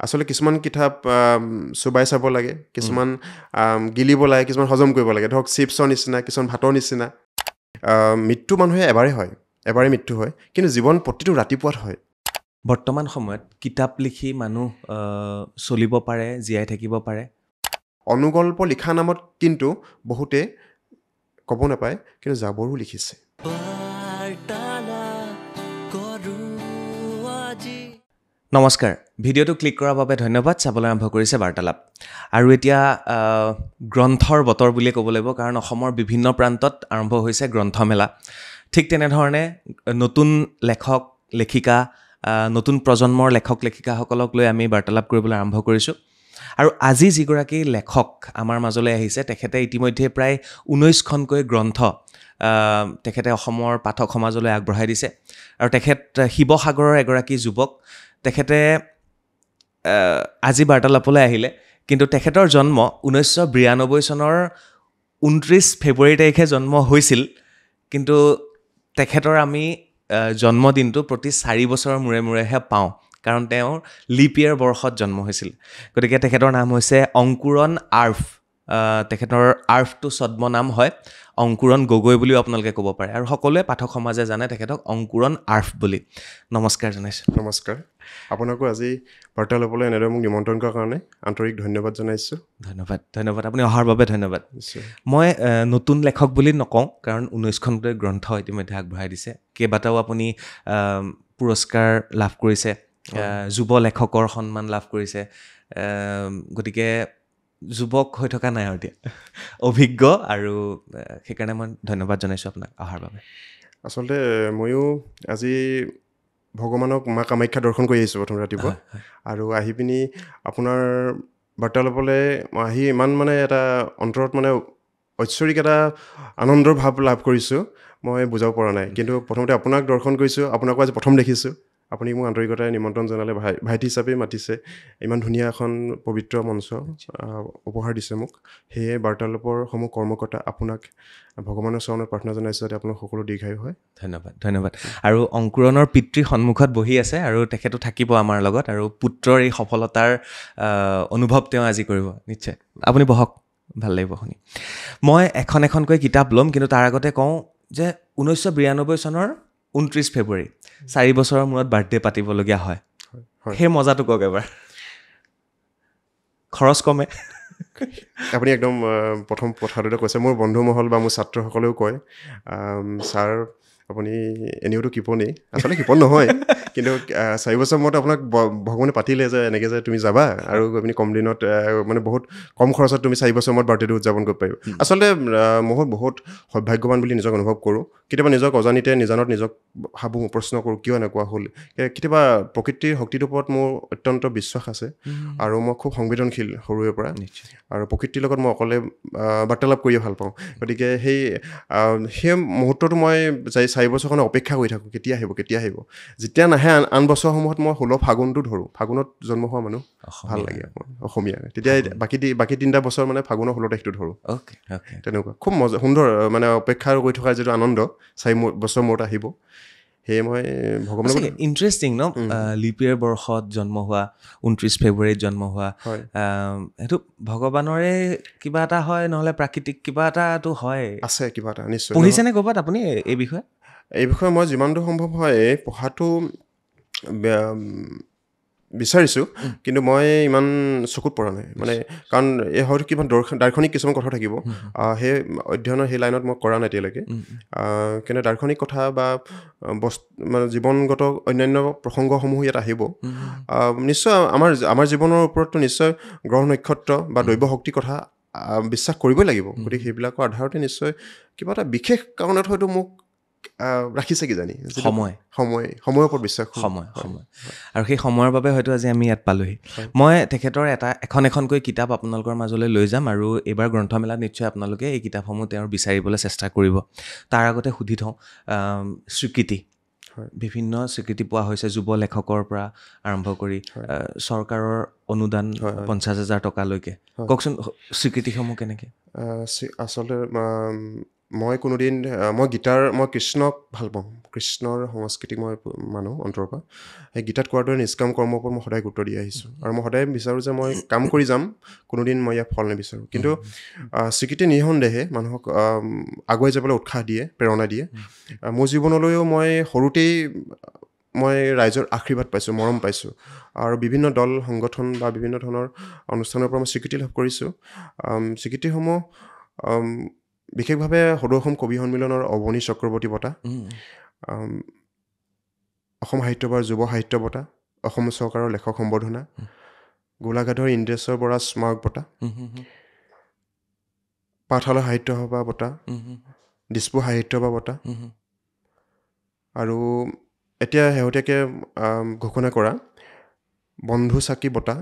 আচলতে কিছুমান কিতাপ চুবাই চাব লাগে, কিছুমান গিলিব লাগে, কিছুমান হজম কৰিব লাগে। ধৰক চিপছৰ নিচিনা, কিছুমান ভাতৰ নিচিনা। মৃত্যু মানুহে এবাৰেই হয়, এবাৰেই মৃত্যু হয়, কিন্তু জীৱন প্ৰতিটো ৰাতিপুৱাত হয়। বৰ্তমান সময়ত কিতাপ লিখি মানুহ চলিব পাৰে, জীয়াই থাকিব পাৰে। অনুগল্প লিখা নামত কিন্তু বহুতে ক'ব নাপায়, কিন্তু জাবৰো লিখিছে। নমস্কাৰ, ভিডিঅ'টো ক্লিক কৰাৰ বাবে ধন্যবাদ। চাবলৈ আৰম্ভ কৰিছে বাৰ্তালাপ। আৰু এতিয়া গ্ৰন্থৰ বতৰ বুলিয়ে ক'ব লাগিব, কাৰণ অসমৰ বিভিন্ন প্ৰান্তত আৰম্ভ হৈছে গ্ৰন্থমেলা। ঠিক তেনেধৰণে নতুন লেখক লেখিকা, নতুন প্ৰজন্মৰ লেখক লেখিকাসকলক লৈ আমি বাৰ্তালাপ কৰিবলৈ আৰম্ভ কৰিছোঁ। আৰু আজি যিগৰাকী লেখক আমাৰ মাজলৈ আহিছে, তেখেতে ইতিমধ্যে প্ৰায় 19খনকৈ গ্ৰন্থ তেখেতে অসমৰ পাঠক সমাজলৈ আগবঢ়াই দিছে। আৰু তেখেত শিৱসাগৰৰ এগৰাকী যুৱক। তেখেতে আজি বাৰ্তালাপলৈ আহিলে, কিন্তু তেখেতৰ জন্ম 1992 চনৰ 29 ফেব্ৰুৱাৰী তাৰিখে জন্ম হৈছিল। কিন্তু তেখেতৰ আমি জন্মদিনটো প্ৰতি 4 বছৰৰ মূৰে মূৰেহে পাওঁ, কাৰণ তেওঁৰ লিপ ইয়েৰ বৰ্ষত জন্ম হৈছিল। গতিকে তেখেতৰ নাম হৈছে অংকুৰণ আৰ্ফ। তেখেতৰ আৰ্ফটো ছদ্মনাম হয়, অংকুৰণ গগৈ বুলিও আপোনালোকে ক'ব পাৰে। আৰু সকলোৱে পাঠক সমাজে জানে তেখেতক অংকুৰণ আৰ্ফ বুলি। নমস্কাৰ জনাইছোঁ। নমস্কাৰ। আপোনাকো আজি বাৰ্তালাপলৈ এনেদৰে মোক নিমন্ত্ৰণ কৰাৰ কাৰণে আন্তৰিক ধন্যবাদ জনাইছোঁ। ধন্যবাদ। আপুনি অহাৰ বাবে ধন্যবাদ। মই নতুন লেখক বুলি নকওঁ, কাৰণ 19খনকৈ গ্ৰন্থ ইতিমধ্যে আগবঢ়াই দিছে। কেইবাটাও আপুনি পুৰস্কাৰ লাভ কৰিছে, যুৱ লেখকৰ সন্মান লাভ কৰিছে। গতিকে যুৱক হৈ থকা নাই আৰু এতিয়া অভিজ্ঞ, আৰু সেইকাৰণে মই ধন্যবাদ জনাইছোঁ আপোনাক অহাৰ বাবে। আচলতে ময়ো আজি ভগৱানক মা কামাখ্যা দৰ্শন কৰি আহিছোঁ প্ৰথম ৰাতিপুৱা। আৰু আহি পিনি আপোনাৰ বাৰ্তালাপলৈ আহি ইমান মানে এটা অন্তৰত মানে ঐশ্বৰিক এটা আনন্দৰ ভাৱ লাভ কৰিছোঁ, মই বুজাব পৰা নাই। কিন্তু প্ৰথমতে আপোনাক দৰ্শন কৰিছোঁ, আপোনাকো আজি প্ৰথম দেখিছোঁ। আপুনি মোক আন্তৰিকতাৰে নিমন্ত্ৰণ জনালে, ভাইটি হিচাপে মাতিছে, ইমান ধুনীয়া এখন পবিত্ৰ মঞ্চ উপহাৰ দিছে মোক। সেয়ে বাৰ্তালাপৰ সমূহ কৰ্মকৰ্তা আপোনাক ভগৱানৰ চৰণত প্ৰাৰ্থনা জনাইছোঁ যাতে আপোনাৰ সকলো দীৰ্ঘায়ু হয়। ধন্যবাদ। আৰু অংকুৰণৰ পিতৃ সন্মুখত বহি আছে, আৰু তেখেতো থাকিব আমাৰ লগত, আৰু পুত্ৰৰ এই সফলতাৰ অনুভৱ তেওঁ আজি কৰিব নিশ্চয়। আপুনি বহক, ভাল লাগিব শুনি। মই এখনকৈ কিতাপ ল'ম, কিন্তু তাৰ আগতে কওঁ যে 1992 চনৰ 29 ফেব্ৰুৱাৰী 4 বছৰৰ মূৰত বাৰ্থডে পাতিবলগীয়া হয়। সেই মজাটো কওক এবাৰ। খৰচ কমে। আপুনি একদম প্ৰথম কথাটোতে কৈছে। মোৰ বন্ধুমহল বা মোৰ ছাত্ৰসকলেও কয়, ছাৰ আপুনি এনেওতো কিপনেই। আচলতে কিপন নহয়, কিন্তু 4 বছৰ মূৰত আপোনাক ভগৱানে পাতিলে যে এনেকৈ যে তুমি যাবা, আৰু আপুনি কম দিনত মানে বহুত কম খৰচত তুমি 4 বছৰ মূৰত বাৰ্থডেটো উদযাপন কৰিব পাৰিব। আচলতে মই বহুত সৌভাগ্যৱান বুলি নিজক অনুভৱ কৰোঁ। কেতিয়াবা নিজক অজানিতে নিজানত নিজক ভাবোঁ, প্ৰশ্ন কৰোঁ কিয় এনেকুৱা হ'ল। কেতিয়াবা প্ৰকৃতিৰ শক্তিটোৰ ওপৰত মোৰ অত্যন্ত বিশ্বাস আছে, আৰু মই খুব সংবেদনশীল সৰুৰে পৰা। আৰু প্ৰকৃতিৰ লগত মই অকলে বাৰ্তালাপ কৰিয়ে ভাল পাওঁ। গতিকে সেই মুহূৰ্তটো মই 4 বছৰখনে অপেক্ষা কৰি থাকোঁ, কেতিয়া আহিব। যেতিয়া নাহে আন বছৰসমূহত মই 16 ফাগুনটো ধৰোঁ। ফাগুনত জন্ম হোৱা মানুহ ভাল লাগে অসমীয়া। তেতিয়া বাকী 3টা বছৰ মানে ফাগুনৰ 16 তাৰিখটো ধৰোঁ। তেনেকুৱা খুব সুন্দৰ মানে অপেক্ষা কৰি থকাৰ যিটো আনন্দ 4 বছৰ মূৰত আহিব। সেয়ে মই ভগৱানক ইণ্টাৰেষ্টিং ন, লিপ ইয়েৰ বৰ্ষত জন্ম হোৱা, 29 ফেব্ৰুৱাৰীত জন্ম হোৱা। সেইটো ভগৱানৰে কিবা এটা হয়, নহ'লে প্ৰাকৃতিক কিবা এটাতো হয়, আছে কিবা এটা নিশ্চয়। পঢ়িছেনে ক'ৰবাত আপুনি এই বিষয়ে? এই বিষয়ে মই যিমান দূৰ সম্ভৱ হয় পঢ়াটো বিচাৰিছোঁ, কিন্তু মই ইমান চকুত পৰা নাই। মানে কাৰণ এই হয়তো কিবা দাৰ্শনিক কিছুমান কথা থাকিব, সেই অধ্যয়নৰ সেই লাইনত মই কৰা নাই এতিয়ালৈকে। কিন্তু দাৰ্শনিক কথা বা মানে জীৱনগত অন্যান্য প্ৰসংগসমূহ ইয়াত আহিব। নিশ্চয় আমাৰ জীৱনৰ ওপৰততো নিশ্চয় গ্ৰহ নক্ষত্ৰ বা দৈৱ শক্তিৰ কথা বিশ্বাস কৰিবই লাগিব। গতিকে সেইবিলাকৰ আধাৰতে নিশ্চয় কিবা এটা বিশেষ কাৰণত হয়তো মোক ৰাখিছে কিজানি সময়ৰ ওপৰত বিশ্বাস। সময় আৰু সেই সময়ৰ বাবে হয়তো আজি আমি ইয়াত পালোহি। মই তেখেতৰ এখনকৈ কিতাপ আপোনালোকৰ মাজলৈ লৈ যাম, আৰু এইবাৰ গ্ৰন্থমেলাত নিশ্চয় আপোনালোকে এই কিতাপসমূহ তেওঁৰ বিচাৰিবলৈ চেষ্টা কৰিব। তাৰ আগতে সুধি থওঁ, স্বীকৃতি, বিভিন্ন স্বীকৃতি পোৱা হৈছে, যুৱ লেখকৰ পৰা আৰম্ভ কৰি চৰকাৰৰ অনুদান 50,000 টকালৈকে। কওকচোন স্বীকৃতিসমূহ কেনেকৈ? আচলতে মই কোনোদিন মই গীতাৰ মই কৃষ্ণক ভাল পাওঁ কৃষ্ণৰ সংস্কৃতিক মই মানো অন্তৰৰ পৰা সেই গীতাত কোৱাৰ দৰে নিষ্কাম কৰ্মৰ ওপৰত মই সদায় গুৰুত্ব দি আহিছোঁ আৰু মই সদায় বিচাৰোঁ যে মই কাম কৰি যাম কোনোদিন মই ইয়াৰ ফল নিবিচাৰোঁ কিন্তু স্বীকৃতি নিঃসন্দেহে মানুহক আগুৱাই যাবলৈ উৎসাহ দিয়ে প্ৰেৰণা দিয়ে মোৰ জীৱনলৈও মই সৰুতেই মই ৰাইজৰ আশীৰ্বাদ পাইছোঁ মৰম পাইছোঁ আৰু বিভিন্ন দল সংগঠন বা বিভিন্ন ধৰণৰ অনুষ্ঠানৰ পৰা মই স্বীকৃতি লাভ কৰিছোঁ স্বীকৃতিসমূহ বিশেষভাৱে সদৌ অসম কবি সন্মিলনৰ অৱনী চক্ৰৱৰ্তী বঁটা অসম সাহিত্য সভাৰ যুৱ সাহিত্য বঁটা অসম চৰকাৰৰ লেখক সম্বৰ্ধনা গোলাঘাটৰ ইন্দ্ৰেশ্বৰ বৰা স্মাৰক বঁটা পাঠশালা সাহিত্য সভা বঁটা দিছপুৰ সাহিত্য সভা বঁটা আৰু এতিয়া শেহতীয়াকৈ ঘোষণা কৰা বন্ধু চাকি বঁটা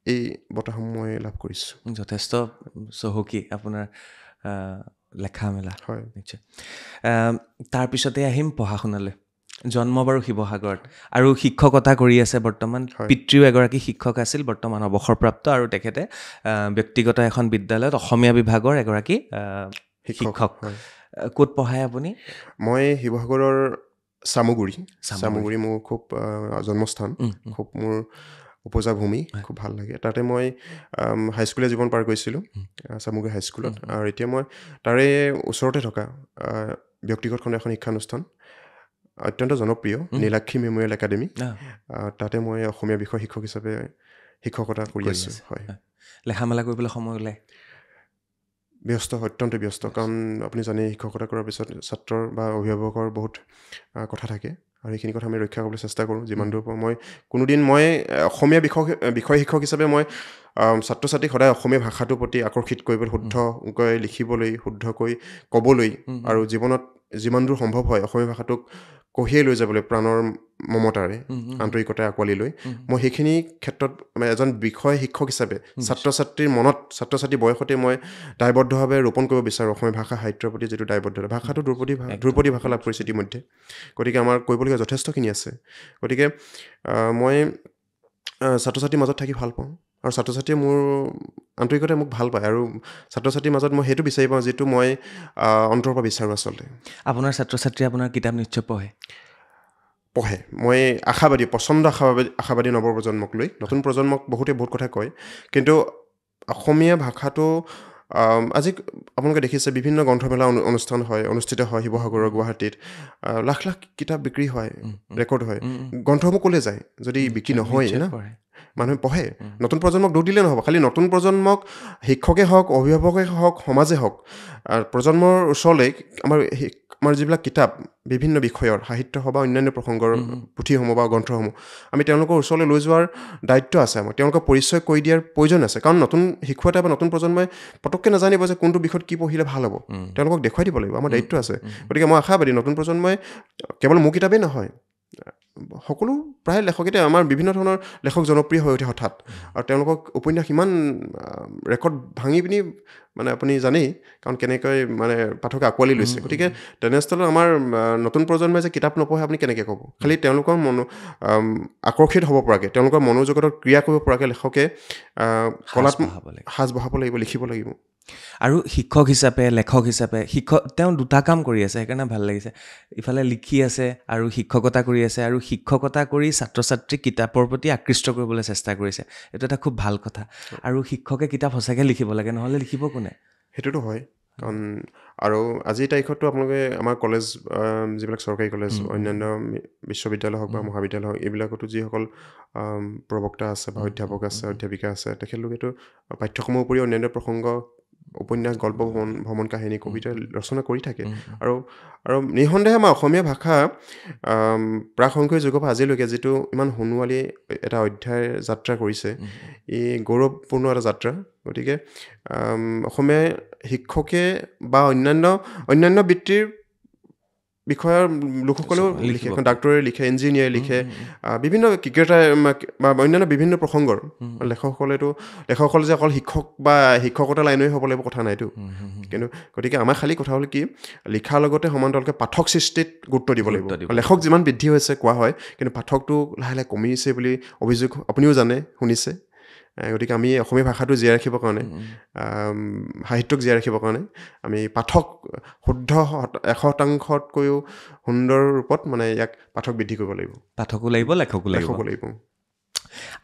এই বঁটাসমূহ মই লাভ কৰিছোঁ যথেষ্ট চহকী আপোনাৰ লেখা মেলা হয় নিশ্চয় তাৰপিছতে আহিম পঢ়া শুনালৈ জন্ম বাৰু শিৱসাগৰত আৰু শিক্ষকতা কৰি আছে বৰ্তমান পিতৃও এগৰাকী শিক্ষক আছিল বৰ্তমান অৱসৰপ্ৰাপ্ত আৰু তেখেতে ব্যক্তিগত এখন বিদ্যালয়ত অসমীয়া বিভাগৰ এগৰাকী শিক্ষক ক'ত পঢ়ায় আপুনি মই শিৱসাগৰৰ চামগুৰি মোৰ খুব জন্মস্থান খুব মোৰ উপজা ভূমি খুব ভাল লাগে তাতে মই হাইস্কুলীয়া জীৱন পাৰ কৰিছিলোঁ চামগুৰি হাইস্কুলত আৰু এতিয়া মই তাৰে ওচৰতে থকা ব্যক্তিগতখন এখন শিক্ষানুষ্ঠান অত্যন্ত জনপ্ৰিয় নীলাক্ষী মেমৰিয়েল একাডেমি তাতে মই অসমীয়া বিষয় শিক্ষক হিচাপে শিক্ষকতা কৰি আছোঁ হয় লেখা মেলা কৰিবলৈ সময় ওলাই ব্যস্ত অত্যন্ত ব্যস্ত কাৰণ আপুনি জানে শিক্ষকতা কৰাৰ পিছত ছাত্ৰৰ বা অভিভাৱকৰ বহুত কথা থাকে আৰু সেইখিনি কথা আমি ৰক্ষা কৰিবলৈ চেষ্টা কৰোঁ যিমান দূৰ পাৰোঁ মই কোনোদিন মই অসমীয়া বিষয় শিক্ষক হিচাপে মই ছাত্ৰ ছাত্ৰীক সদায় অসমীয়া ভাষাটোৰ প্ৰতি আকৰ্ষিত কৰিবলৈ শুদ্ধকৈ লিখিবলৈ শুদ্ধকৈ ক'বলৈ আৰু জীৱনত যিমান দূৰ সম্ভৱ হয় অসমীয়া ভাষাটোক কঢ়িয়াই লৈ যাবলৈ প্ৰাণৰ মমতাৰে আন্তৰিকতাৰে আঁকোৱালি লৈ মই সেইখিনি ক্ষেত্ৰত এজন বিষয় শিক্ষক হিচাপে ছাত্ৰ ছাত্ৰীৰ মনত ছাত্ৰ ছাত্ৰী বয়সতে মই দায়বদ্ধভাৱে ৰোপণ কৰিব বিচাৰোঁ অসমীয়া ভাষা সাহিত্যৰ প্ৰতি যিটো দায়বদ্ধতা ভাষাটো ধ্ৰুপদী ভাষা লাভ কৰিছে ইতিমধ্যে গতিকে আমাৰ কৰিবলগীয়া যথেষ্টখিনি আছে গতিকে মই ছাত্ৰ ছাত্ৰীৰ মাজত থাকি ভাল পাওঁ আৰু ছাত্ৰ ছাত্ৰীয়ে মোৰ আন্তৰিকতাৰে মোক ভাল পায় আৰু ছাত্ৰ ছাত্ৰীৰ মাজত মই সেইটো বিচাৰি পাওঁ যিটো মই অন্তৰৰ পৰা বিচাৰোঁ আচলতে আপোনাৰ ছাত্ৰ ছাত্ৰীয়ে আপোনাৰ কিতাপ নিশ্চয় পঢ়ে মই প্ৰচণ্ড আশাবাদী নৱপ্ৰজন্মক লৈ নতুন প্ৰজন্মক বহুতে বহুত কথা কয় কিন্তু অসমীয়া ভাষাটো আজি আপোনালোকে দেখিছে বিভিন্ন গ্ৰন্থমেলা অনুষ্ঠিত হয় শিৱসাগৰৰ গুৱাহাটীত লাখ লাখ কিতাপ বিক্ৰী হয় ৰেকৰ্ড হয় গ্ৰন্থসমূহ ক'লৈ যায় যদি বিক্ৰী নহয় না মানুহে পঢ়ে নতুন প্ৰজন্মক দোষ দিলে নহ'ব খালি নতুন প্ৰজন্মক শিক্ষকে হওক অভিভাৱকে হওক সমাজে হওক প্ৰজন্মৰ ওচৰলৈ আমাৰ যিবিলাক কিতাপ বিভিন্ন বিষয়ৰ সাহিত্য হওক বা অন্যান্য প্ৰসংগৰ পুথিসমূহ বা গ্ৰন্থসমূহ আমি তেওঁলোকৰ ওচৰলৈ লৈ যোৱাৰ দায়িত্ব আছে আমাৰ তেওঁলোকক পৰিচয় কৰি দিয়াৰ প্ৰয়োজন আছে কাৰণ নতুন শিশু এটা বা নতুন প্ৰজন্মই পটককৈ নাজানিব যে কোনটো বিষয়ত কি পঢ়িলে ভাল হ'ব তেওঁলোকক দেখুৱাই দিব লাগিব আমাৰ দায়িত্ব আছে গতিকে মই আশাবাদী নতুন প্ৰজন্মই কেৱল মোৰ কিতাপেই নহয় সকলো প্ৰায় লেখকেইটা আমাৰ বিভিন্ন ধৰণৰ লেখক জনপ্ৰিয় হৈ উঠে হঠাৎ আৰু তেওঁলোকক উপন্যাস ইমান ৰেকৰ্ড ভাঙি পিনি মানে আপুনি জানেই কাৰণ কেনেকৈ মানে পাঠকে আঁকোৱালি লৈছে গতিকে তেনেস্থলত আমাৰ নতুন প্ৰজন্মই যে কিতাপ নপঢ়ে আপুনি কেনেকৈ ক'ব খালি তেওঁলোকৰ আকৰ্ষিত হ'ব পৰাকৈ তেওঁলোকৰ মনোজগতত ক্ৰিয়া কৰিব পৰাকৈ লেখকে কলাত সাজ বঢ়াব লাগিব লিখিব লাগিব আৰু শিক্ষক হিচাপে লেখক হিচাপে তেওঁ দুটা কাম কৰি আছে সেইকাৰণে ভাল লাগিছে ইফালে লিখি আছে আৰু শিক্ষকতা কৰি আছে আৰু শিক্ষকতা কৰি ছাত্ৰ ছাত্ৰীক কিতাপৰ প্ৰতি আকৃষ্ট কৰিবলৈ চেষ্টা কৰিছে এইটো এটা খুব ভাল কথা আৰু শিক্ষকে কিতাপ সঁচাকৈ লিখিব লাগে নহ'লে লিখিব কোনে সেইটোতো হয় কাৰণ আৰু আজিৰ তাৰিখততো আপোনালোকে আমাৰ কলেজ যিবিলাক চৰকাৰী কলেজ অন্যান্য বিশ্ববিদ্যালয় হওক বা মহাবিদ্যালয় হওক এইবিলাকতো যিসকল প্ৰবক্তা আছে বা অধ্যাপক আছে অধ্যাপিকা আছে তেখেতলোকেতো পাঠ্যক্ৰমৰ উপৰিও অন্যান্য প্ৰসংগ উপন্যাস গল্প ভ্ৰমণ কাহিনী কবিতা ৰচনা কৰি থাকে আৰু নিঃসন্দেহে আমাৰ অসমীয়া ভাষা প্ৰাক সংখ্যক যুগৰ পৰা আজিলৈকে যিটো ইমান সোণোৱালী এটা অধ্যায় যাত্ৰা কৰিছে ই গৌৰৱপূৰ্ণ এটা যাত্ৰা গতিকে অসমীয়া শিক্ষকে বা অন্যান্য বৃত্তিৰ বিষয়ৰ লোকসকলেও লিখে ডাক্তৰে লিখে ইঞ্জিনিয়াৰে লিখে বিভিন্ন ক্ৰিকেটাৰ বা অন্যান্য বিভিন্ন প্ৰসংগৰ লেখকসকলে যে অকল শিক্ষক বা শিক্ষকতা লাইনৰে হ'ব লাগিব কথা নাইতো কিন্তু গতিকে আমাৰ খালী কথা হ'ল কি লিখাৰ লগতে সমান্তৰালকৈ পাঠক সৃষ্টিত গুৰুত্ব দিব লাগিব লেখক যিমান বৃদ্ধি হৈছে কোৱা হয় কিন্তু পাঠকটো লাহে লাহে কমিছে বুলি অভিযোগ আপুনিও জানে শুনিছে গতিকে আমি অসমীয়া ভাষাটো জীয়াই ৰাখিবৰ কাৰণে সাহিত্যক জীয়াই ৰাখিবৰ কাৰণে আমি পাঠক শুদ্ধ 100%তকৈও সুন্দৰ ৰূপত মানে ইয়াক পাঠক বৃদ্ধি কৰিব লাগিব পাঠকো লাগিব লেখকো লাগিব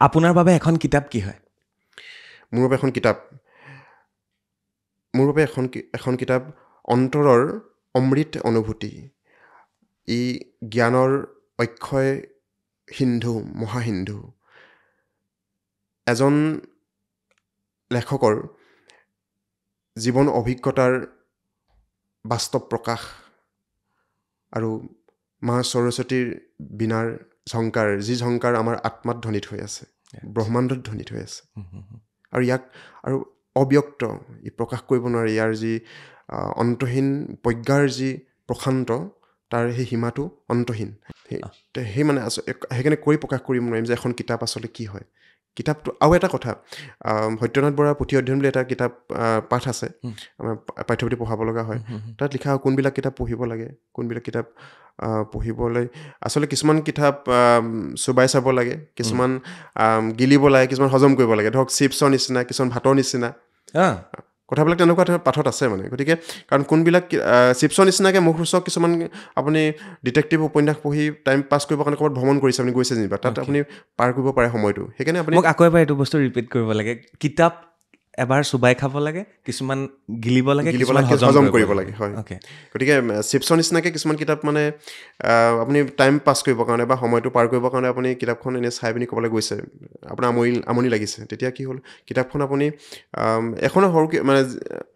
আপোনাৰ বাবে এখন কিতাপ কি হয় মোৰ বাবে এখন কিতাপ অন্তৰৰ অমৃত অনুভূতি ই জ্ঞানৰ অক্ষয় সিন্ধু মহাসিন্ধু এজন লেখকৰ জীৱন অভিজ্ঞতাৰ বাস্তৱ প্ৰকাশ আৰু মা সৰস্বতীৰ বীণাৰ ঝংকাৰ যি ঝংকাৰ আমাৰ আত্মাত ধ্বনিত হৈ আছে ব্ৰহ্মাণ্ডত ধ্বনিত হৈ আছে আৰু ইয়াক আৰু অব্যক্ত ই প্ৰকাশ কৰিব নোৱাৰে ইয়াৰ যি অন্তহীন প্ৰজ্ঞাৰ যি প্ৰশান্ত তাৰ সেই সীমাটো অন্তহীন সেই মানে সেইকাৰণে প্ৰকাশ কৰিব নোৱাৰিম যে এখন কিতাপ আচলতে কি হয় কিতাপটো আৰু এটা কথা সত্যনাথ বৰাৰ পুথি অধ্যয়ন বুলি এটা কিতাপ পাঠ আছে আমাৰ পাঠ্যপুথি পঢ়াব লগা হয় তাত লিখা হয় কোনবিলাক কিতাপ পঢ়িব লাগে কোনবিলাক কিতাপ পঢ়িবলৈ আচলতে কিছুমান কিতাপ চুবাই চাব লাগে কিছুমান গিলিব লাগে কিছুমান হজম কৰিব লাগে ধৰক চিপছৰ নিচিনা কিছুমান ভাতৰ নিচিনা কথাবিলাক তেনেকুৱা পাঠত আছে মানে গতিকে কাৰণ কোনবিলাক চিপছৰ নিচিনাকৈ মুখ ৰুচক কিছুমান আপুনি ডিটেক্টিভ উপন্যাস পঢ়ি টাইম পাছ কৰিবৰ কাৰণে ক'ৰবাত ভ্ৰমণ কৰিছে আপুনি গৈছে যেনিবা তাত আপুনি পাৰ কৰিব পাৰে সময়টো সেইকাৰণে আপুনি মোক আকৌ এবাৰ এইটো বস্তু ৰিপিট কৰিব লাগে কিতাপ এবাৰ চুবাই খাব লাগে কিছুমান গিলিব লাগে হজম কৰিব লাগে হয় গতিকে চিপছৰ নিচিনাকৈ কিছুমান কিতাপ মানে আপুনি টাইম পাছ কৰিবৰ কাৰণে বা সময়টো পাৰ কৰিবৰ কাৰণে আপুনি কিতাপখন এনেই চাই পিনি ক'বলৈ গৈছে আপোনাৰ আমনি লাগিছে তেতিয়া কি হ'ল কিতাপখন আপুনি এখনো সৰু মানে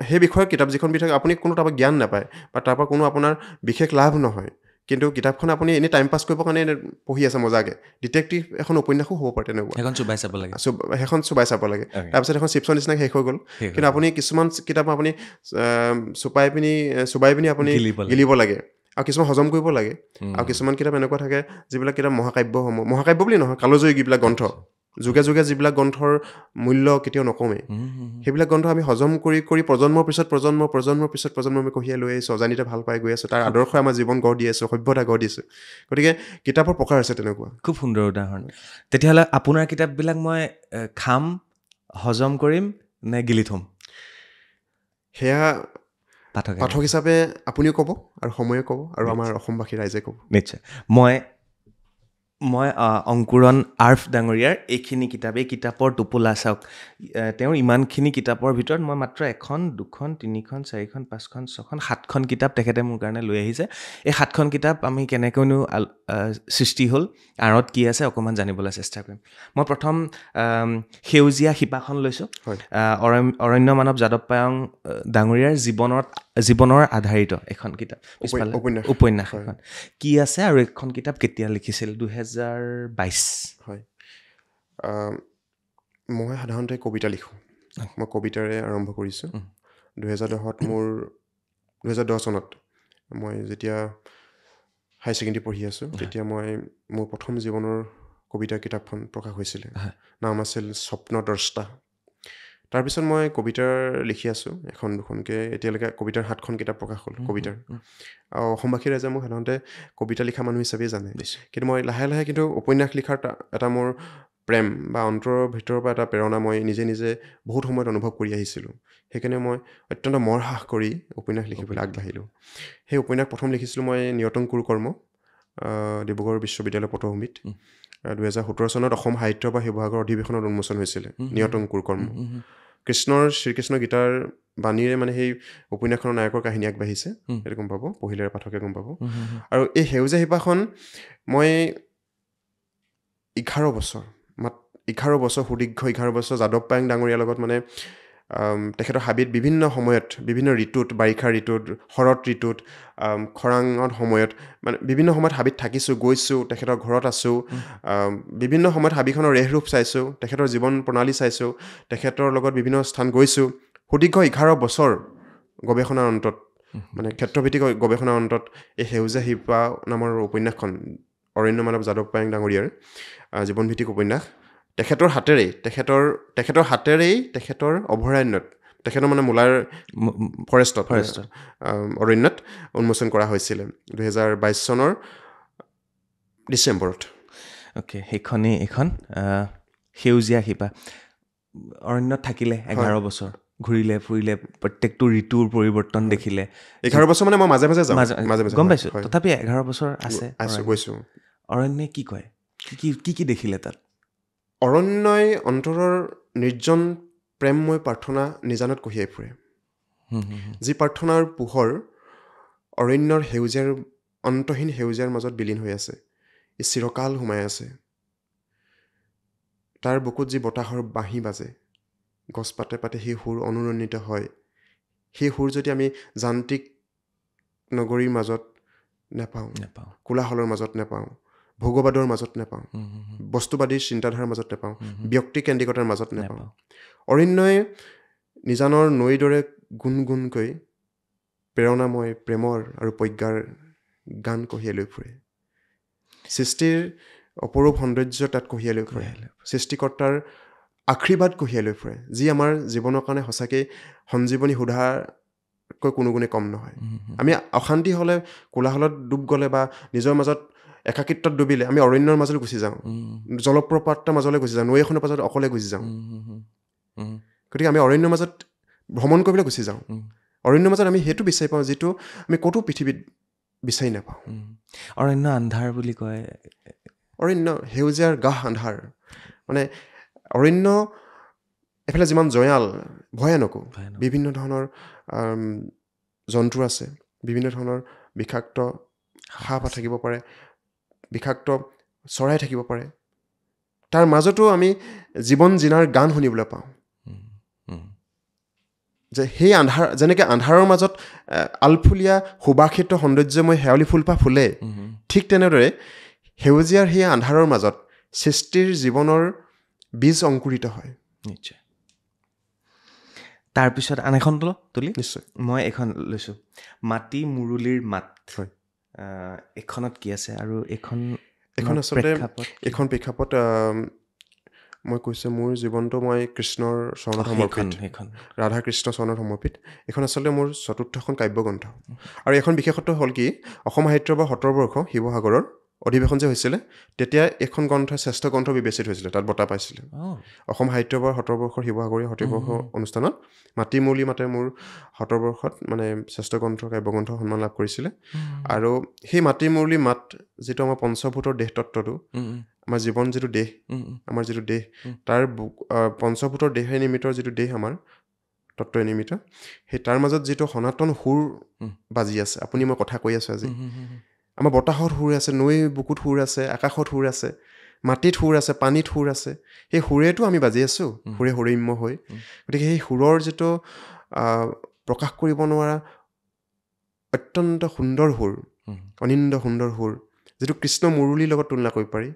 সেই বিষয়ৰ কিতাপ যিখন বিষয় আপুনি কোনো তাৰপৰা জ্ঞান নাপায় বা তাৰপৰা কোনো আপোনাৰ বিশেষ লাভ নহয় কিন্তু কিতাপখন আপুনি এনেই টাইম পাছ কৰিবৰ কাৰণে পঢ়ি আছে মজাকৈ ডিটেক্টিভ এখন উপন্যাসো হ'ব পাৰে তেনেকুৱা সেইখন চুবাই চাব লাগে তাৰপিছত এখন চিপছৰ নিচিনাকৈ শেষ হৈ গ'ল কিন্তু আপুনি কিছুমান কিতাপ আপুনি চুবাই পিনি আপুনি গিলিব লাগে আৰু কিছুমান হজম কৰিব লাগে আৰু কিছুমান কিতাপ এনেকুৱা থাকে যিবিলাক কিতাপ মহাকাব্য বুলি নহয় কালজয়ী যিবিলাক গ্ৰন্থ যুগে যুগে যিবিলাক গ্ৰন্থৰ মূল্য কেতিয়াও নকমে সেইবিলাক গ্ৰন্থ আমি হজম কৰি প্ৰজন্মৰ পিছত প্ৰজন্ম আমি কঢ়িয়াই লৈ আহিছোঁ অজানিতে ভাল পাই গৈ আছোঁ তাৰ আদৰ্শই আমাৰ জীৱন গঢ় দি আছোঁ সভ্যতা গঢ় দিছোঁ গতিকে কিতাপৰ প্ৰকাৰ আছে তেনেকুৱা খুব সুন্দৰ উদাহৰণ তেতিয়াহ'লে আপোনাৰ কিতাপবিলাক মই খাম হজম কৰিম নে গিলি থ'ম সেয়া পাঠক হিচাপে আপুনিও ক'ব আৰু সময়ে ক'ব আৰু আমাৰ অসমবাসী ৰাইজে ক'ব নিশ্চয় মই অংকুৰণ আৰ্ফ ডাঙৰীয়াৰ এইখিনি কিতাপ এই কিতাপৰ টোপোলা চাওক তেওঁৰ ইমানখিনি কিতাপৰ ভিতৰত মই মাত্ৰ 1 2 3 4 5 6 7খন কিতাপ তেখেতে মোৰ কাৰণে লৈ আহিছে এই 7খন কিতাপ আমি কেনেকৈনো সৃষ্টি হ'ল আঁৰত কি আছে অকণমান জানিবলৈ চেষ্টা কৰিম মই প্ৰথম সেউজীয়া শিপাখন লৈছোঁ অৰণ্য মানৱ যাদৱ পায়ং ডাঙৰীয়াৰ জীৱনৰ আধাৰিত এখন কিতাপ উপন্যাস এখন কি আছে আৰু এখন কিতাপ কেতিয়া লিখিছিল 2022 হয় মই সাধাৰণতে কবিতা লিখোঁ মই কবিতাৰে আৰম্ভ কৰিছোঁ 2010 চনত মই যেতিয়া হাই ছেকেণ্ডেৰী পঢ়ি আছোঁ তেতিয়া মোৰ প্ৰথম জীৱনৰ কবিতাৰ কিতাপখন প্ৰকাশ হৈছিলে নাম আছিল স্বপ্নদ্ৰষ্টা তাৰপিছত মই কবিতাৰ লিখি আছোঁ এখন দুখনকৈ এতিয়ালৈকে কবিতাৰ 7খন কিতাপ প্ৰকাশ হ'ল কবিতাৰ আৰু অসমবাসী ৰাইজে মোক সাধাৰণতে কবিতা লিখা মানুহ হিচাপেই জানে কিন্তু মই লাহে লাহে কিন্তু উপন্যাস লিখাৰ এটা মোৰ প্ৰেম বা অন্তৰৰ ভিতৰৰ পৰা এটা প্ৰেৰণা মই নিজে বহুত সময়ত অনুভৱ কৰি আহিছিলোঁ সেইকাৰণে মই অত্যন্ত মৰসাহ কৰি উপন্যাস লিখিবলৈ আগবাঢ়িলোঁ সেই উপন্যাস প্ৰথম লিখিছিলোঁ মই নিয়তংকুৰ কৰ্ম ডিব্ৰুগড় বিশ্ববিদ্যালয় পটভূমিত 2017 চনত অসম সাহিত্য বা শিৱসাগৰ অধিৱেশনত উন্মোচন হৈছিলে নিয়তংকুৰ কৰ্ম শ্ৰীকৃষ্ণ গীতাৰ বাণীৰে মানে সেই উপন্যাসখনৰ নায়কৰ কাহিনী আগবাঢ়িছে সেইটো গম পাব পঢ়িলে পাঠকে গম পাব আৰু এই সেউজীয়া শিপাখন মই 11 বছৰ সুদীৰ্ঘ 11 বছৰ যাদৱ পায়েং ডাঙৰীয়াৰ লগত মানে তেখেতৰ হাবিত বিভিন্ন সময়ত বিভিন্ন ঋতুত বাৰিষা ঋতুত শৰৎ ঋতুত খৰাঙৰ সময়ত মানে বিভিন্ন সময়ত হাবিত থাকিছোঁ গৈছোঁ তেখেতৰ ঘৰত আছোঁ বিভিন্ন সময়ত হাবিখনৰ ৰেহৰূপ চাইছোঁ তেখেতৰ জীৱন প্ৰণালী চাইছোঁ তেখেতৰ লগত বিভিন্ন স্থান গৈছোঁ সুদীৰ্ঘ 11 বছৰ গৱেষণাৰ অন্তত মানে ক্ষেত্ৰভিত্তিক গৱেষণাৰ অন্তত এই সেউজীয়া শিপা নামৰ উপন্যাসখন অৰণ্য মানৱ যাদৱ পায়েং ডাঙৰীয়াৰ জীৱনভিত্তিক উপন্যাস তেখেতৰ হাতেৰেই তেখেতৰ অভয়াৰণ্যত তেখেতৰ মানে মূলাৰ ফৰেষ্টত অৰণ্যত উন্মোচন কৰা হৈছিলে 2022 চনৰ ডিচেম্বৰত সেইখনেই এখন সেউজীয়া শিপা অৰণ্যত থাকিলে 11 বছৰ ঘূৰিলে ফুৰিলে প্ৰত্যেকটো ঋতুৰ পৰিৱৰ্তন দেখিলে 11 বছৰ মানে মই মাজে মাজে যাওঁ মাজে গম হয়, পাইছোঁ হয়। তথাপি 11 বছৰ আছে গৈছোঁ অৰণ্যে কি কয় কি দেখিলে তাত অৰণ্যই অন্তৰৰ নিৰ্জন প্ৰেমময় প্ৰাৰ্থনা নিজানত কঢ়িয়াই ফুৰে যি প্ৰাৰ্থনাৰ পোহৰ অৰণ্যৰ সেউজীয়াৰ অন্তহীন সেউজীয়াৰ মাজত বিলীন হৈ আছে ই চিৰকাল সোমাই আছে তাৰ বুকুত যি বতাহৰ বাঁহী বাজে গছ পাতে পাতে সেই সুৰ অনুৰণিত হয় সেই সুৰ যদি আমি যান্ত্ৰিক নগৰীৰ মাজত নেপাওঁ কোলাহলৰ মাজত নেপাওঁ ভোগবাদৰ মাজত নেপাওঁ বস্তুবাদীৰ চিন্তাধাৰাৰ মাজত নেপাওঁ ব্যক্তিকেন্দ্ৰিকতাৰ মাজত নেপাওঁ অৰণ্যই নিজানৰ নৈৰ দৰে গুণগুণকৈ প্ৰেৰণাময় প্ৰেমৰ আৰু প্ৰজ্ঞাৰ গান কঢ়িয়াই লৈ ফুৰে সৃষ্টিৰ অপৰূপ সৌন্দৰ্য তাত কঢ়িয়াই লৈ ফুৰে সৃষ্টিকৰ্তাৰ আশীৰ্বাদ কঢ়িয়াই লৈ ফুৰে যি আমাৰ জীৱনৰ কাৰণে সঁচাকৈ সঞ্জীৱনী সোধাকৈ কোনো গুণে কম নহয় আমি অশান্তি হ'লে কোলাহলত ডুব গ'লে বা নিজৰ মাজত একাকিত্বত ডুবিলে আমি অৰণ্যৰ মাজলৈ গুচি যাওঁ জলপ্ৰপাতৰ মাজলৈ গুচি যাওঁ নৈ এখনৰ মাজত অকলে গুচি যাওঁ গতিকে আমি অৰণ্যৰ মাজত ভ্ৰমণ কৰিবলৈ গুচি যাওঁ অৰণ্যৰ মাজত আমি সেইটো বিচাৰি পাওঁ যিটো আমি ক'তো পৃথিৱীত বিচাৰি নাপাওঁ অৰণ্য আন্ধাৰ বুলি কয় অৰণ্য সেউজীয়াৰ গাহ আন্ধাৰ মানে অৰণ্য এফালে যিমান জয়াল ভয়ানকো বিভিন্ন ধৰণৰ জন্তু আছে বিভিন্ন ধৰণৰ বিষাক্ত সাপ থাকিব পাৰে বিষাক্ত চৰাই থাকিব পাৰে তাৰ মাজতো আমি জীৱন জীনাৰ গান শুনিবলৈ পাওঁ যে সেই আন্ধাৰ যেনেকৈ আন্ধাৰৰ মাজত আলফুলীয়া সুবাসিত সৌন্দৰ্যময় শেৱালি ফুলপাহ ফুলে ঠিক তেনেদৰে সেউজীয়াৰ সেই আন্ধাৰৰ মাজত সৃষ্টিৰ জীৱনৰ বীজ অংকুৰিত হয় নিশ্চয় তাৰপিছত আন এখন তুলি নিশ্চয় মই এখন লৈছোঁ মাটি মুৰুলিৰ মাত হয় এইখনত কি আছে আৰু এইখন আচলতে এইখন প্ৰেক্ষাপট মই কৈছোঁ মোৰ জীৱনটো মই কৃষ্ণৰ চৰণত সমৰ্পিত ৰাধা কৃষ্ণ চৰণত সমৰ্পিত এইখন আচলতে মোৰ চতুৰ্থখন কাব্যগ্ৰন্থ আৰু এখন বিশেষত্ব হ'ল কি অসম সাহিত্য সভাৰ 17 বৰ্ষ শিৱসাগৰৰ অধিৱেশন যে হৈছিলে তেতিয়া এখন গ্ৰন্থ শ্ৰেষ্ঠ গ্ৰন্থ বিবেচিত হৈছিলে তাত বঁটা পাইছিলে অসম সাহিত্য সভাৰ 17 বৰ্ষৰ শিৱসাগৰীয় 17 বৰ্ষ অনুষ্ঠানত মাটি মুৰলি মাতে মোৰ 17 বৰ্ষত মানে শ্ৰেষ্ঠ গ্ৰন্থ কাব্যগ্ৰন্থ সন্মান লাভ কৰিছিলে আৰু সেই মাটি মুৰলি মাত যিটো আমাৰ পঞ্চভূতৰ দেহ তত্ত্বটো আমাৰ জীৱন যিটো দেহ আমাৰ যিটো দেহ তাৰ পঞ্চভূতৰ দেহে নিমিত্ত যিটো দেহ আমাৰ তত্ত্বই নিমিত্ত সেই তাৰ মাজত যিটো সনাতন সুৰ বাজি আছে আপুনি মই কথা কৈ আছোঁ আজি আমাৰ বতাহত সুৰ আছে নৈ বুকুত সুৰ আছে আকাশত সুৰ আছে মাটিত সুৰ আছে পানীত সুৰ আছে সেই সুৰেতো আমি বাজি আছোঁ সুৰে সুৰম্য হৈ গতিকে সেই সুৰৰ যিটো প্ৰকাশ কৰিব নোৱাৰা অত্যন্ত সুন্দৰ সুৰ অনিন্দ সুন্দৰ সুৰ যিটো কৃষ্ণ মুৰুলিৰ লগত তুলনা কৰিব পাৰি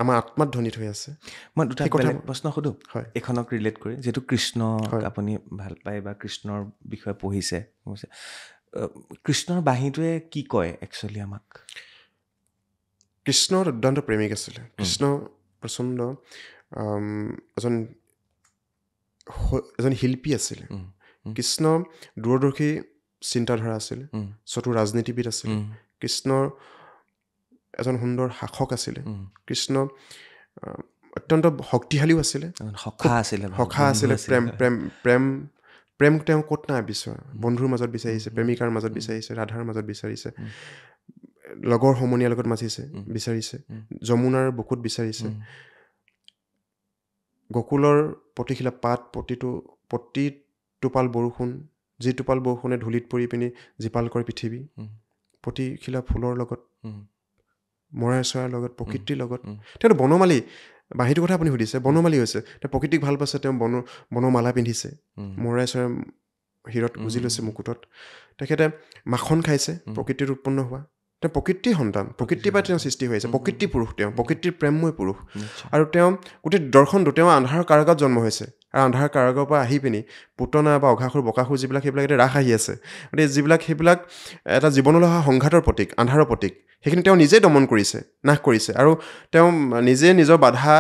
আমাৰ আত্মাত ধ্বনিত হৈ আছে মই দুটা বেলেগ প্ৰশ্ন সোধোঁ হয় এইখনক ৰিলেট কৰি যিহেতু কৃষ্ণ আপুনি ভাল পায় বা কৃষ্ণৰ বিষয়ে পঢ়িছে কৃষ্ণৰ বাঁহীটোৱে কি কয় একচুৱেলি আমাক কৃষ্ণ দুৰ্দান্ত প্ৰেমিক আছিলে কৃষ্ণ প্ৰচণ্ড এজন শিল্পী আছিলে কৃষ্ণ দূৰদৰ্শী চিন্তাধাৰা আছিল চতুৰ ৰাজনীতিবিদ আছিল কৃষ্ণৰ এজন সুন্দৰ শাসক আছিলে কৃষ্ণ অত্যন্ত শক্তিশালীও আছিলে সখা আছিলে প্ৰেম তেওঁ ক'ত নাই বিচৰা বন্ধুৰ মাজত বিচাৰিছে প্ৰেমিকাৰ মাজত বিচাৰিছে ৰাধাৰ মাজত বিচাৰিছে লগৰ সমনীয়াৰ লগত মাতিছে বিচাৰিছে যমুনাৰ বুকুত বিচাৰিছে গকুলৰ প্ৰতিখিলা পাত প্ৰতিটোপাল বৰষুণ যি টোপাল বৰষুণে ধূলিত পৰি পিনি জীপাল কৰে পৃথিৱী প্ৰতিখিলা ফুলৰ লগত মৰাই চৰাইৰ লগত প্ৰকৃতিৰ লগত তেওঁতো বনমালী বাঁহীটোৰ কথা আপুনি সুধিছে বনমালী হৈছে তেওঁ প্ৰকৃতিক ভাল পাইছে তেওঁ বনমালা পিন্ধিছে মৰাই চৰাইৰ শিৰত গুজি লৈছে মুকুটত তেখেতে মাখন খাইছে প্ৰকৃতিত উৎপন্ন হোৱা তেওঁ প্ৰকৃতিৰ সন্তান প্ৰকৃতিৰ পৰাই তেওঁ সৃষ্টি হৈ আছে প্ৰকৃতি পুৰুষ তেওঁ প্ৰকৃতিৰ প্ৰেমময় পুৰুষ আৰু তেওঁ গোটেই দৰ্শনটো তেওঁ আন্ধাৰৰ কাৰাগাৰত জন্ম হৈছে আৰু আন্ধাৰৰ কাৰাগাৰৰ পৰা আহি পিনি পুতনা বা অঘাসুৰ বকাসুৰ যিবিলাক সেইবিলাক এতিয়া ৰাস আহি আছে গতিকে সেইবিলাক এটা জীৱনলৈ অহা সংঘাতৰ প্ৰতীক আন্ধাৰৰ প্ৰতীক সেইখিনি তেওঁ নিজেই দমন কৰিছে নাশ কৰিছে আৰু তেওঁ নিজে নিজৰ বাধা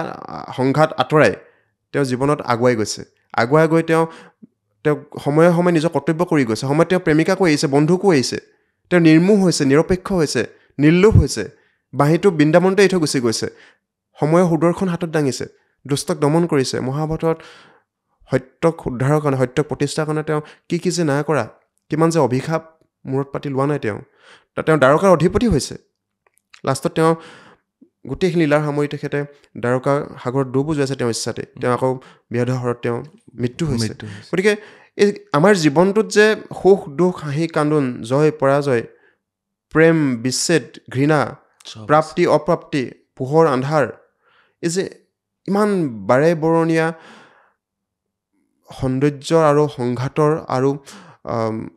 সংঘাত আঁতৰাই তেওঁ জীৱনত আগুৱাই গৈছে আগুৱাই গৈ তেওঁ সময়ে সময়ে নিজৰ কৰ্তব্য কৰি গৈছে সময়ত তেওঁ প্ৰেমিকাকো এৰিছে বন্ধুকো এৰিছে তেওঁ নিৰ্মোহ হৈছে নিৰপেক্ষ হৈছে নিৰ্লোভ হৈছে বাঁহীটো বৃন্দাবনতে এৰি থৈ গুচি গৈছে সময়ৰ সুদৰ্শন হাতত দাঙিছে দুষ্টক দমন কৰিছে। মহাভাৰতত সত্যক উদ্ধাৰৰ কাৰণে, সত্যক প্ৰতিষ্ঠাৰ কাৰণে তেওঁ কি যে নাই কৰা, কিমান যে অভিশাপ মূৰত পাতি লোৱা নাই তেওঁ দ্বাৰকাৰ অধিপতি হৈছে। লাষ্টত তেওঁ গোটেইখিনি লীলাৰ সামৰি তেখেতে দ্বাৰকা সাগৰত ডুব যোৱাইছে তেওঁৰ ইচ্ছাতে। তেওঁ আকৌ ব্যাধহৰত তেওঁ মৃত্যু হৈছে। গতিকে এই আমাৰ জীৱনটোত যে সুখ দুখ হাঁহি কান্দোন, জয় পৰাজয়, প্ৰেম বিচ্ছেদ, ঘৃণা, প্ৰাপ্তি অপ্ৰাপ্তি, পোহৰ আন্ধাৰ, এই যে ইমান বাৰে বৰণীয়া সৌন্দৰ্য আৰু সংঘাতৰ আৰু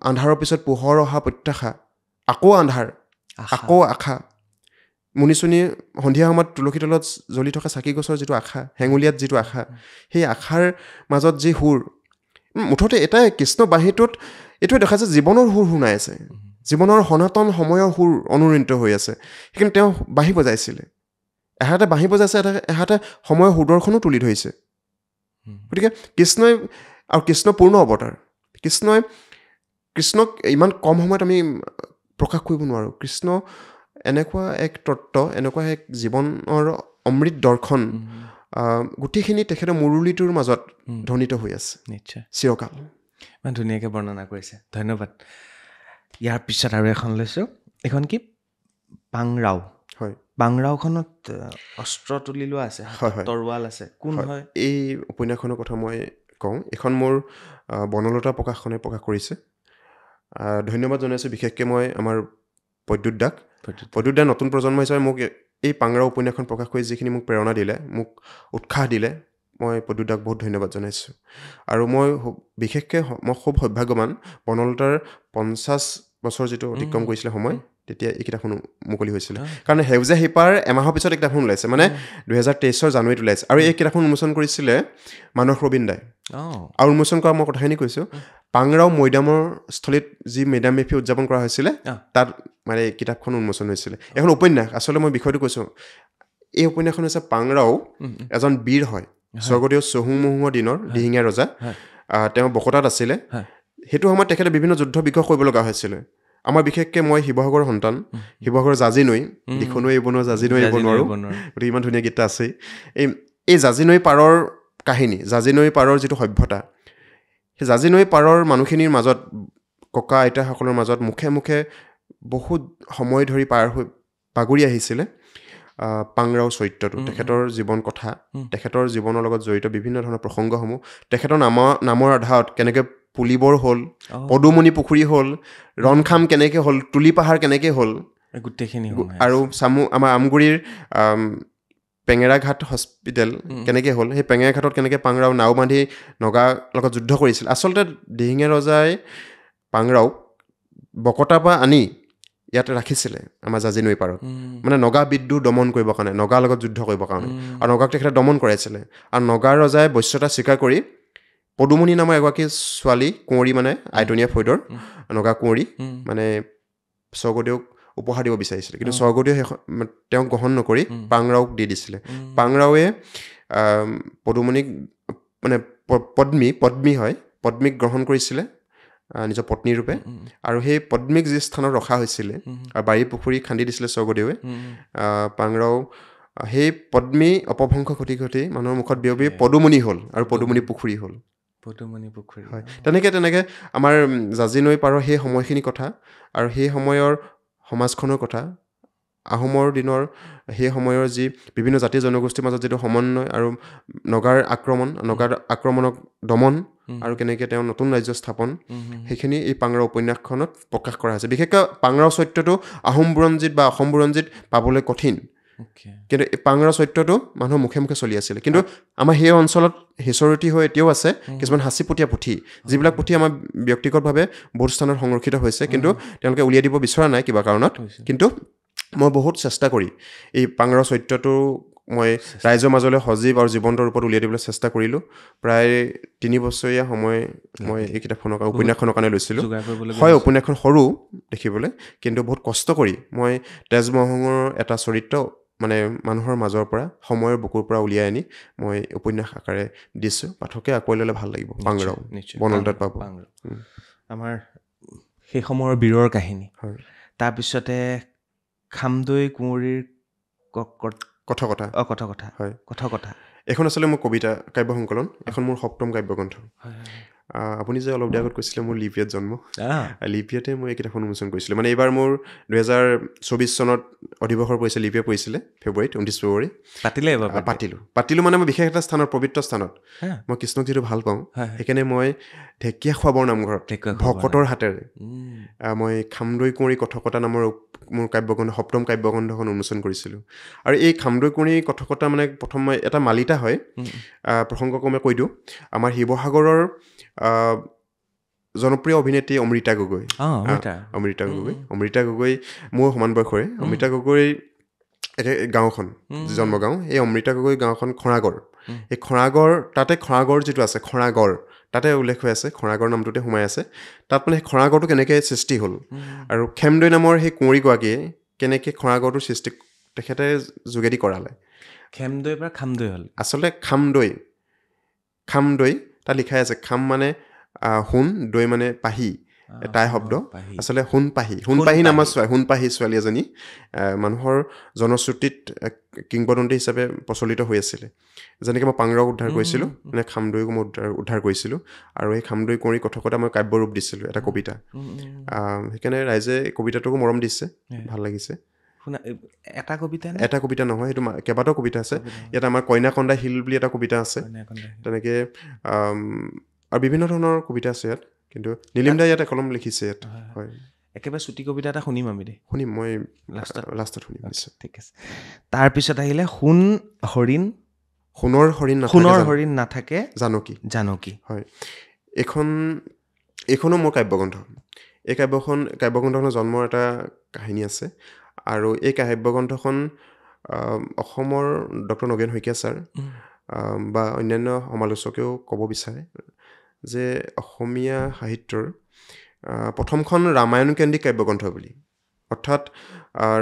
আন্ধাৰৰ পিছত পোহৰ অহা প্ৰত্যাশা, আকৌ আন্ধাৰ, আকৌ আশা, মুনিচুনি সন্ধিয়া সময়ত তুলসী তলত জ্বলি থকা চাকি গছৰ যিটো আশা, হেঙুলীয়াত যিটো আশা, সেই আশাৰ মাজত যি সুৰ, মুঠতে এটাই কৃষ্ণ বাঁহীটোত এইটোৱে দেখা যায় জীৱনৰ সুৰ শুনাই আছে, জীৱনৰ সনাতন সময়ৰ সুৰ অনুৰণিত হৈ আছে। সেইকাৰণে তেওঁ বাঁহী বজাইছিলে, এহাতে বাঁহী বজাইছে, এহাতে সময়ৰ সুদৰ্শনো তুলি ধৰিছে। গতিকে কৃষ্ণই আৰু কৃষ্ণ পূৰ্ণ অৱতাৰ। কৃষ্ণক ইমান কম সময়ত আমি প্ৰকাশ কৰিব নোৱাৰোঁ। কৃষ্ণ এনেকুৱা এক তত্ত্ব, এনেকুৱা এক জীৱনৰ অমৃত দৰ্শন, গোটেইখিনি তেখেতৰ মুৰলীটোৰ মাজত ধ্বনিত হৈ আছে নিশ্চয় চিৰকাল। ইমান ধুনীয়াকৈ বৰ্ণনা কৰিছে, ধন্যবাদ। ইয়াৰ পিছত আৰু এখন লৈছোঁ, এইখন কি পাংৰাও। হয়, পাংৰাওখনত অস্ত্ৰ তুলি লোৱা আছে, হয়, তৰোৱাল আছে, কোন হয়? এই উপন্যাসখনৰ কথা মই কওঁ। এইখন মোৰ বনলতা প্ৰকাশনে প্ৰকাশ কৰিছে। ধন্যবাদ জনাইছোঁ বিশেষকৈ মই আমাৰ প্ৰদ্যুৎ দাক। প্ৰদ্যুৎ দাই নতুন প্ৰজন্ম হিচাপে মোক এই পাংৰাও উপন্যাসখন প্ৰকাশ কৰি যিখিনি মোক প্ৰেৰণা দিলে, মোক উৎসাহ দিলে, মই প্ৰদ্যুৎ দাক বহুত ধন্যবাদ জনাইছোঁ। আৰু মই বিশেষকৈ খুব সৌভাগ্যৱান, বনলতাৰ 50 বছৰ যিটো অতিক্ৰম কৰিছিলে সময়, তেতিয়া এই কিতাপখন মুকলি হৈছিলে। কাৰণ সেউজীয়া শিপাৰ এমাহৰ পিছত এই কিতাপখন ওলাইছে, মানে 2023 জানুৱাৰীত ওলাইছে। আৰু এই কিতাপখন উন্মোচন কৰিছিলে মানস ৰবীন দাই। আৰু উন্মোচন কৰা মই কথাখিনি কৈছোঁ, পাংৰাও মৈদামৰ স্থলীত যি মেডাম মেফি উদযাপন কৰা হৈছিলে, তাত মানে এই কিতাপখন উন্মোচন হৈছিলে। এখন উপন্যাস, আচলতে মই বিষয়টো কৈছোঁ, এই উপন্যাসখন হৈছে পাংৰাও এজন বীৰ হয়, স্বৰ্গদেউ চহুমুহুঙৰ দিনৰ দিহিঙীয়া ৰজা। তেওঁ বকতাত আছিলে। সেইটো সময়ত তেখেতে বিভিন্ন যুদ্ধ বিগ্ৰহ কৰিব লগা হৈছিলে। আমাৰ বিশেষকৈ মই শিৱসাগৰৰ সন্তান, শিৱসাগৰৰ জাঁজি নৈ, দিখৌ নৈ এৰিব নোৱাৰোঁ, জাঁজি নৈ এৰিব নোৱাৰোঁ, গতিকে ইমান ধুনীয়া গীত আছেই। এই জাঁজি নৈ পাৰৰ কাহিনী, জাঁজি নৈ পাৰৰ যিটো সভ্যতা, সেই জাঁজি নৈ পাৰৰ মানুহখিনিৰ মাজত, ককা আইতাসকলৰ মাজত মুখে মুখে বহুত সময় ধৰি বাগৰি আহিছিলে পাংৰাও চৰিত্ৰটো, তেখেতৰ জীৱন কথা, তেখেতৰ জীৱনৰ লগত জড়িত বিভিন্ন ধৰণৰ প্ৰসংগসমূহ, তেখেতৰ নামৰ আধাৰত কেনেকৈ পুলিবৰ হ'ল, পদুমণি পুখুৰী হ'ল, ৰণখাম কেনেকৈ হ'ল, তুলি পাহাৰ কেনেকৈ হ'ল, গোটেইখিনি, আৰু আমাৰ আমগুৰিৰ পেঙেৰাঘাট হস্পিটেল কেনেকৈ হ'ল, সেই পেঙেৰাঘাটত কেনেকৈ পাংৰাও নাও বান্ধি নগাৰ লগত যুদ্ধ কৰিছিল। আচলতে দিহিঙীয়া ৰজাই পাংৰাওক বকতাৰ পৰা আনি ইয়াত ৰাখিছিলে আমাৰ জাঁজি নৈ পাৰত, মানে নগা বিদ্ৰোহ দমন কৰিবৰ কাৰণে, নগাৰ লগত যুদ্ধ কৰিবৰ কাৰণে। আৰু নগাক তেখেতে দমন কৰাইছিলে। আৰু নগাৰ ৰজাই বশ্যতা স্বীকাৰ কৰি পদুমণি নামৰ এগৰাকী ছোৱালী, কুঁৱৰী, মানে আইটনীয়া ফৈদৰ নগা কুঁৱৰী, মানে স্বৰ্গদেউক উপহাৰ দিব বিচাৰিছিলে। কিন্তু স্বৰ্গদেউে তেওঁক গ্ৰহণ নকৰি পাংৰাওক দি দিছিলে। পাংৰাওৱে পদুমণিক, মানে পদ্মী হয়, পদ্মীক গ্ৰহণ কৰিছিলে নিজৰ পত্নী ৰূপে। আৰু সেই পদ্মীক যি স্থানত ৰখা হৈছিলে আৰু বাৰী পুখুৰী খান্দি দিছিলে স্বৰ্গদেৱে, পাংৰাও সেই পদ্মী অপভ্ৰংশ ঘটি ঘটি মানুহৰ মুখত বিয়পি পদুমণি হ'ল আৰু পদুমণি পুখুৰী হ'ল। পদুমণি পুখুৰী, হয়। তেনেকৈ আমাৰ জাঁজি নৈ পাৰৰ সেই সময়খিনিৰ কথা আৰু সেই সময়ৰ সমাজখনৰ কথা, আহোমৰ দিনৰ সেই সময়ৰ যি বিভিন্ন জাতি জনগোষ্ঠীৰ মাজত যিটো সমন্বয় আৰু নগাৰ আক্ৰমণক দমন আৰু কেনেকৈ তেওঁ নতুন ৰাজ্য স্থাপন, সেইখিনি এই পাংৰাও উপন্যাসখনত প্ৰকাশ কৰা হৈছে। বিশেষকৈ পাংৰাও চৰিত্ৰটো আহোম বুৰঞ্জীত বা অসম বুৰঞ্জীত পাবলৈ কঠিন, কিন্তু এই পাংৰাও চৰিত্ৰটো মানুহৰ মুখে মুখে চলি আছিলে। কিন্তু আমাৰ সেই অঞ্চলত সিঁচৰতি হৈ এতিয়াও আছে কিছুমান সাঁচিপতীয়া পুথি, যিবিলাক পুথি আমাৰ ব্যক্তিগতভাৱে বহুত স্থানত সংৰক্ষিত হৈছে, কিন্তু তেওঁলোকে উলিয়াই দিব বিচৰা নাই কিবা কাৰণত। কিন্তু মই বহুত চেষ্টা কৰি এই পাংৰাও চৰিত্ৰটো মই ৰাইজৰ মাজলৈ সজীৱ আৰু জীৱন্ত ৰূপত উলিয়াই দিবলৈ চেষ্টা কৰিলোঁ। প্ৰায় 3 বছৰীয়া সময় মই এই কিতাপখনৰ কাৰণে, উপন্যাসখনৰ কাৰণে লৈছিলোঁ। হয়, উপন্যাসখন সৰু দেখিবলৈ, কিন্তু বহুত কষ্ট কৰি মই তেজমহঙৰ এটা চৰিত্ৰ মানে মানুহৰ মাজৰ পৰা, সময়ৰ বুকুৰ পৰা উলিয়াই আনি মই উপন্যাস আকাৰে দিছোঁ। পাঠকে আঁকোৱালি ল'লে ভাল লাগিব। পাংৰাও বনলতাত পাব। আমাৰ সেই সময়ৰ বীৰৰ কাহিনী। হয়। তাৰপিছতে খামদৈ কুঁৱৰীৰ কথা হয়, কথা এখন আচলতে মোৰ কবিতা কাব্য সংকলন এখন মোৰ সপ্তম কাব্যগ্ৰন্থ আপুনি যে অলপ আগত কৈছিলে মোৰ লিপিয়াত জন্ম লিপিয়াতে মই এই কিতাপখন উন্মোচন কৰিছিলোঁ মানে এইবাৰ মোৰ 2024 চনত অধিবৰ্ষৰ পৰিছে লিপিয়া পৰিছিলে ফেব্ৰুৱাৰীত 29 ফেব্ৰুৱাৰী পাতিলোঁ মানে মই বিশেষ এটা স্থানত পবিত্ৰ স্থানত মই কৃষ্ণক যিটো ভাল পাওঁ সেইকাৰণে মই ঢেকীয়াখোৱা নামঘৰত ভকতৰ হাতেৰে মই খামদৈ কুঁৱৰী কথকতা নামৰ মোৰ কাব্যগ্ৰন্থ সপ্তম কাব্যগ্ৰন্থখন উন্মোচন কৰিছিলোঁ আৰু এই খামদৈ কুঁৱৰী কথকতা মানে প্ৰথম মই এটা মালিতা হয় প্ৰসংগক্ৰমে কৈ দিওঁ আমাৰ শিৱসাগৰৰ জনপ্ৰিয় অভিনেত্ৰী অমৃতা গগৈ মোৰ সমান বয়সৰে অমৃতা গগৈ গাঁওখন জন্মগাঁও এই অমৃতা গগৈ গাঁওখন খৰাগড় এই খৰাগড় যিটো আছে খৰাগড় তাতে উল্লেখ হৈ আছে খৰাগড় নামটোতে সোমাই আছে তাত মানে সেই খৰাগড়টো কেনেকৈ সৃষ্টি হ'ল আৰু খেমদৈ নামৰ সেই কুঁৱৰীগৰাকীয়ে কেনেকৈ খৰাগড়টোৰ সৃষ্টি তেখেতে যোগেদি কৰালে খেমদৈৰ পৰা খামদৈ হ'ল আচলতে খামদৈ তাত লিখাই আছে খাম মানে সোণ দৈ মানে পাহি টাই শব্দ আচলতে সোণপাহি নামৰ সোণপাহি ছোৱালী এজনী মানুহৰ জনশ্ৰুতিত কিংবদন্তি হিচাপে প্ৰচলিত হৈ আছিলে যেনেকৈ মই পাংৰক উদ্ধাৰ কৰিছিলোঁ মানে খামদৈকো মই উদ্ধাৰ কৰিছিলোঁ আৰু এই খামদৈ কুঁৱৰী কথকতা মই কাব্যৰূপ দিছিলোঁ এটা কবিতা সেইকাৰণে ৰাইজে কবিতাটোকো মৰম দিছে ভাল লাগিছে এটা কবিতা নহয় সেইটো কেইবাটাও কবিতা আছে ইয়াত আমাৰ কইনাকন্দা শিল বুলি এটা কবিতা আছে তেনেকৈ আৰু বিভিন্ন ধৰণৰ কবিতা আছে ইয়াত কিন্তু নীলিম দাই ইয়াত কলম লিখিছে ইয়াত হয় একেবাৰে চুটি কবিতা এটা শুনিম আমি দেই শুনিম মই লাষ্টত শুনিম ঠিক আছে তাৰপিছত আহিলে সোণৰ হৰিণ নাথাকে জানকী হয় এইখনো মোৰ কাব্যগ্ৰন্থ এই কাব্যগ্ৰন্থখনৰ জন্মৰ এটা কাহিনী আছে আৰু এই কাব্যগ্ৰন্থখন অসমৰ ডক্টৰ নগেন শইকীয়া ছাৰ বা অন্যান্য সমালোচকেও ক'ব বিচাৰে যে অসমীয়া সাহিত্যৰ প্ৰথমখন ৰামায়ণ কেন্দ্ৰিক কাব্যগ্ৰন্থ বুলি অৰ্থাৎ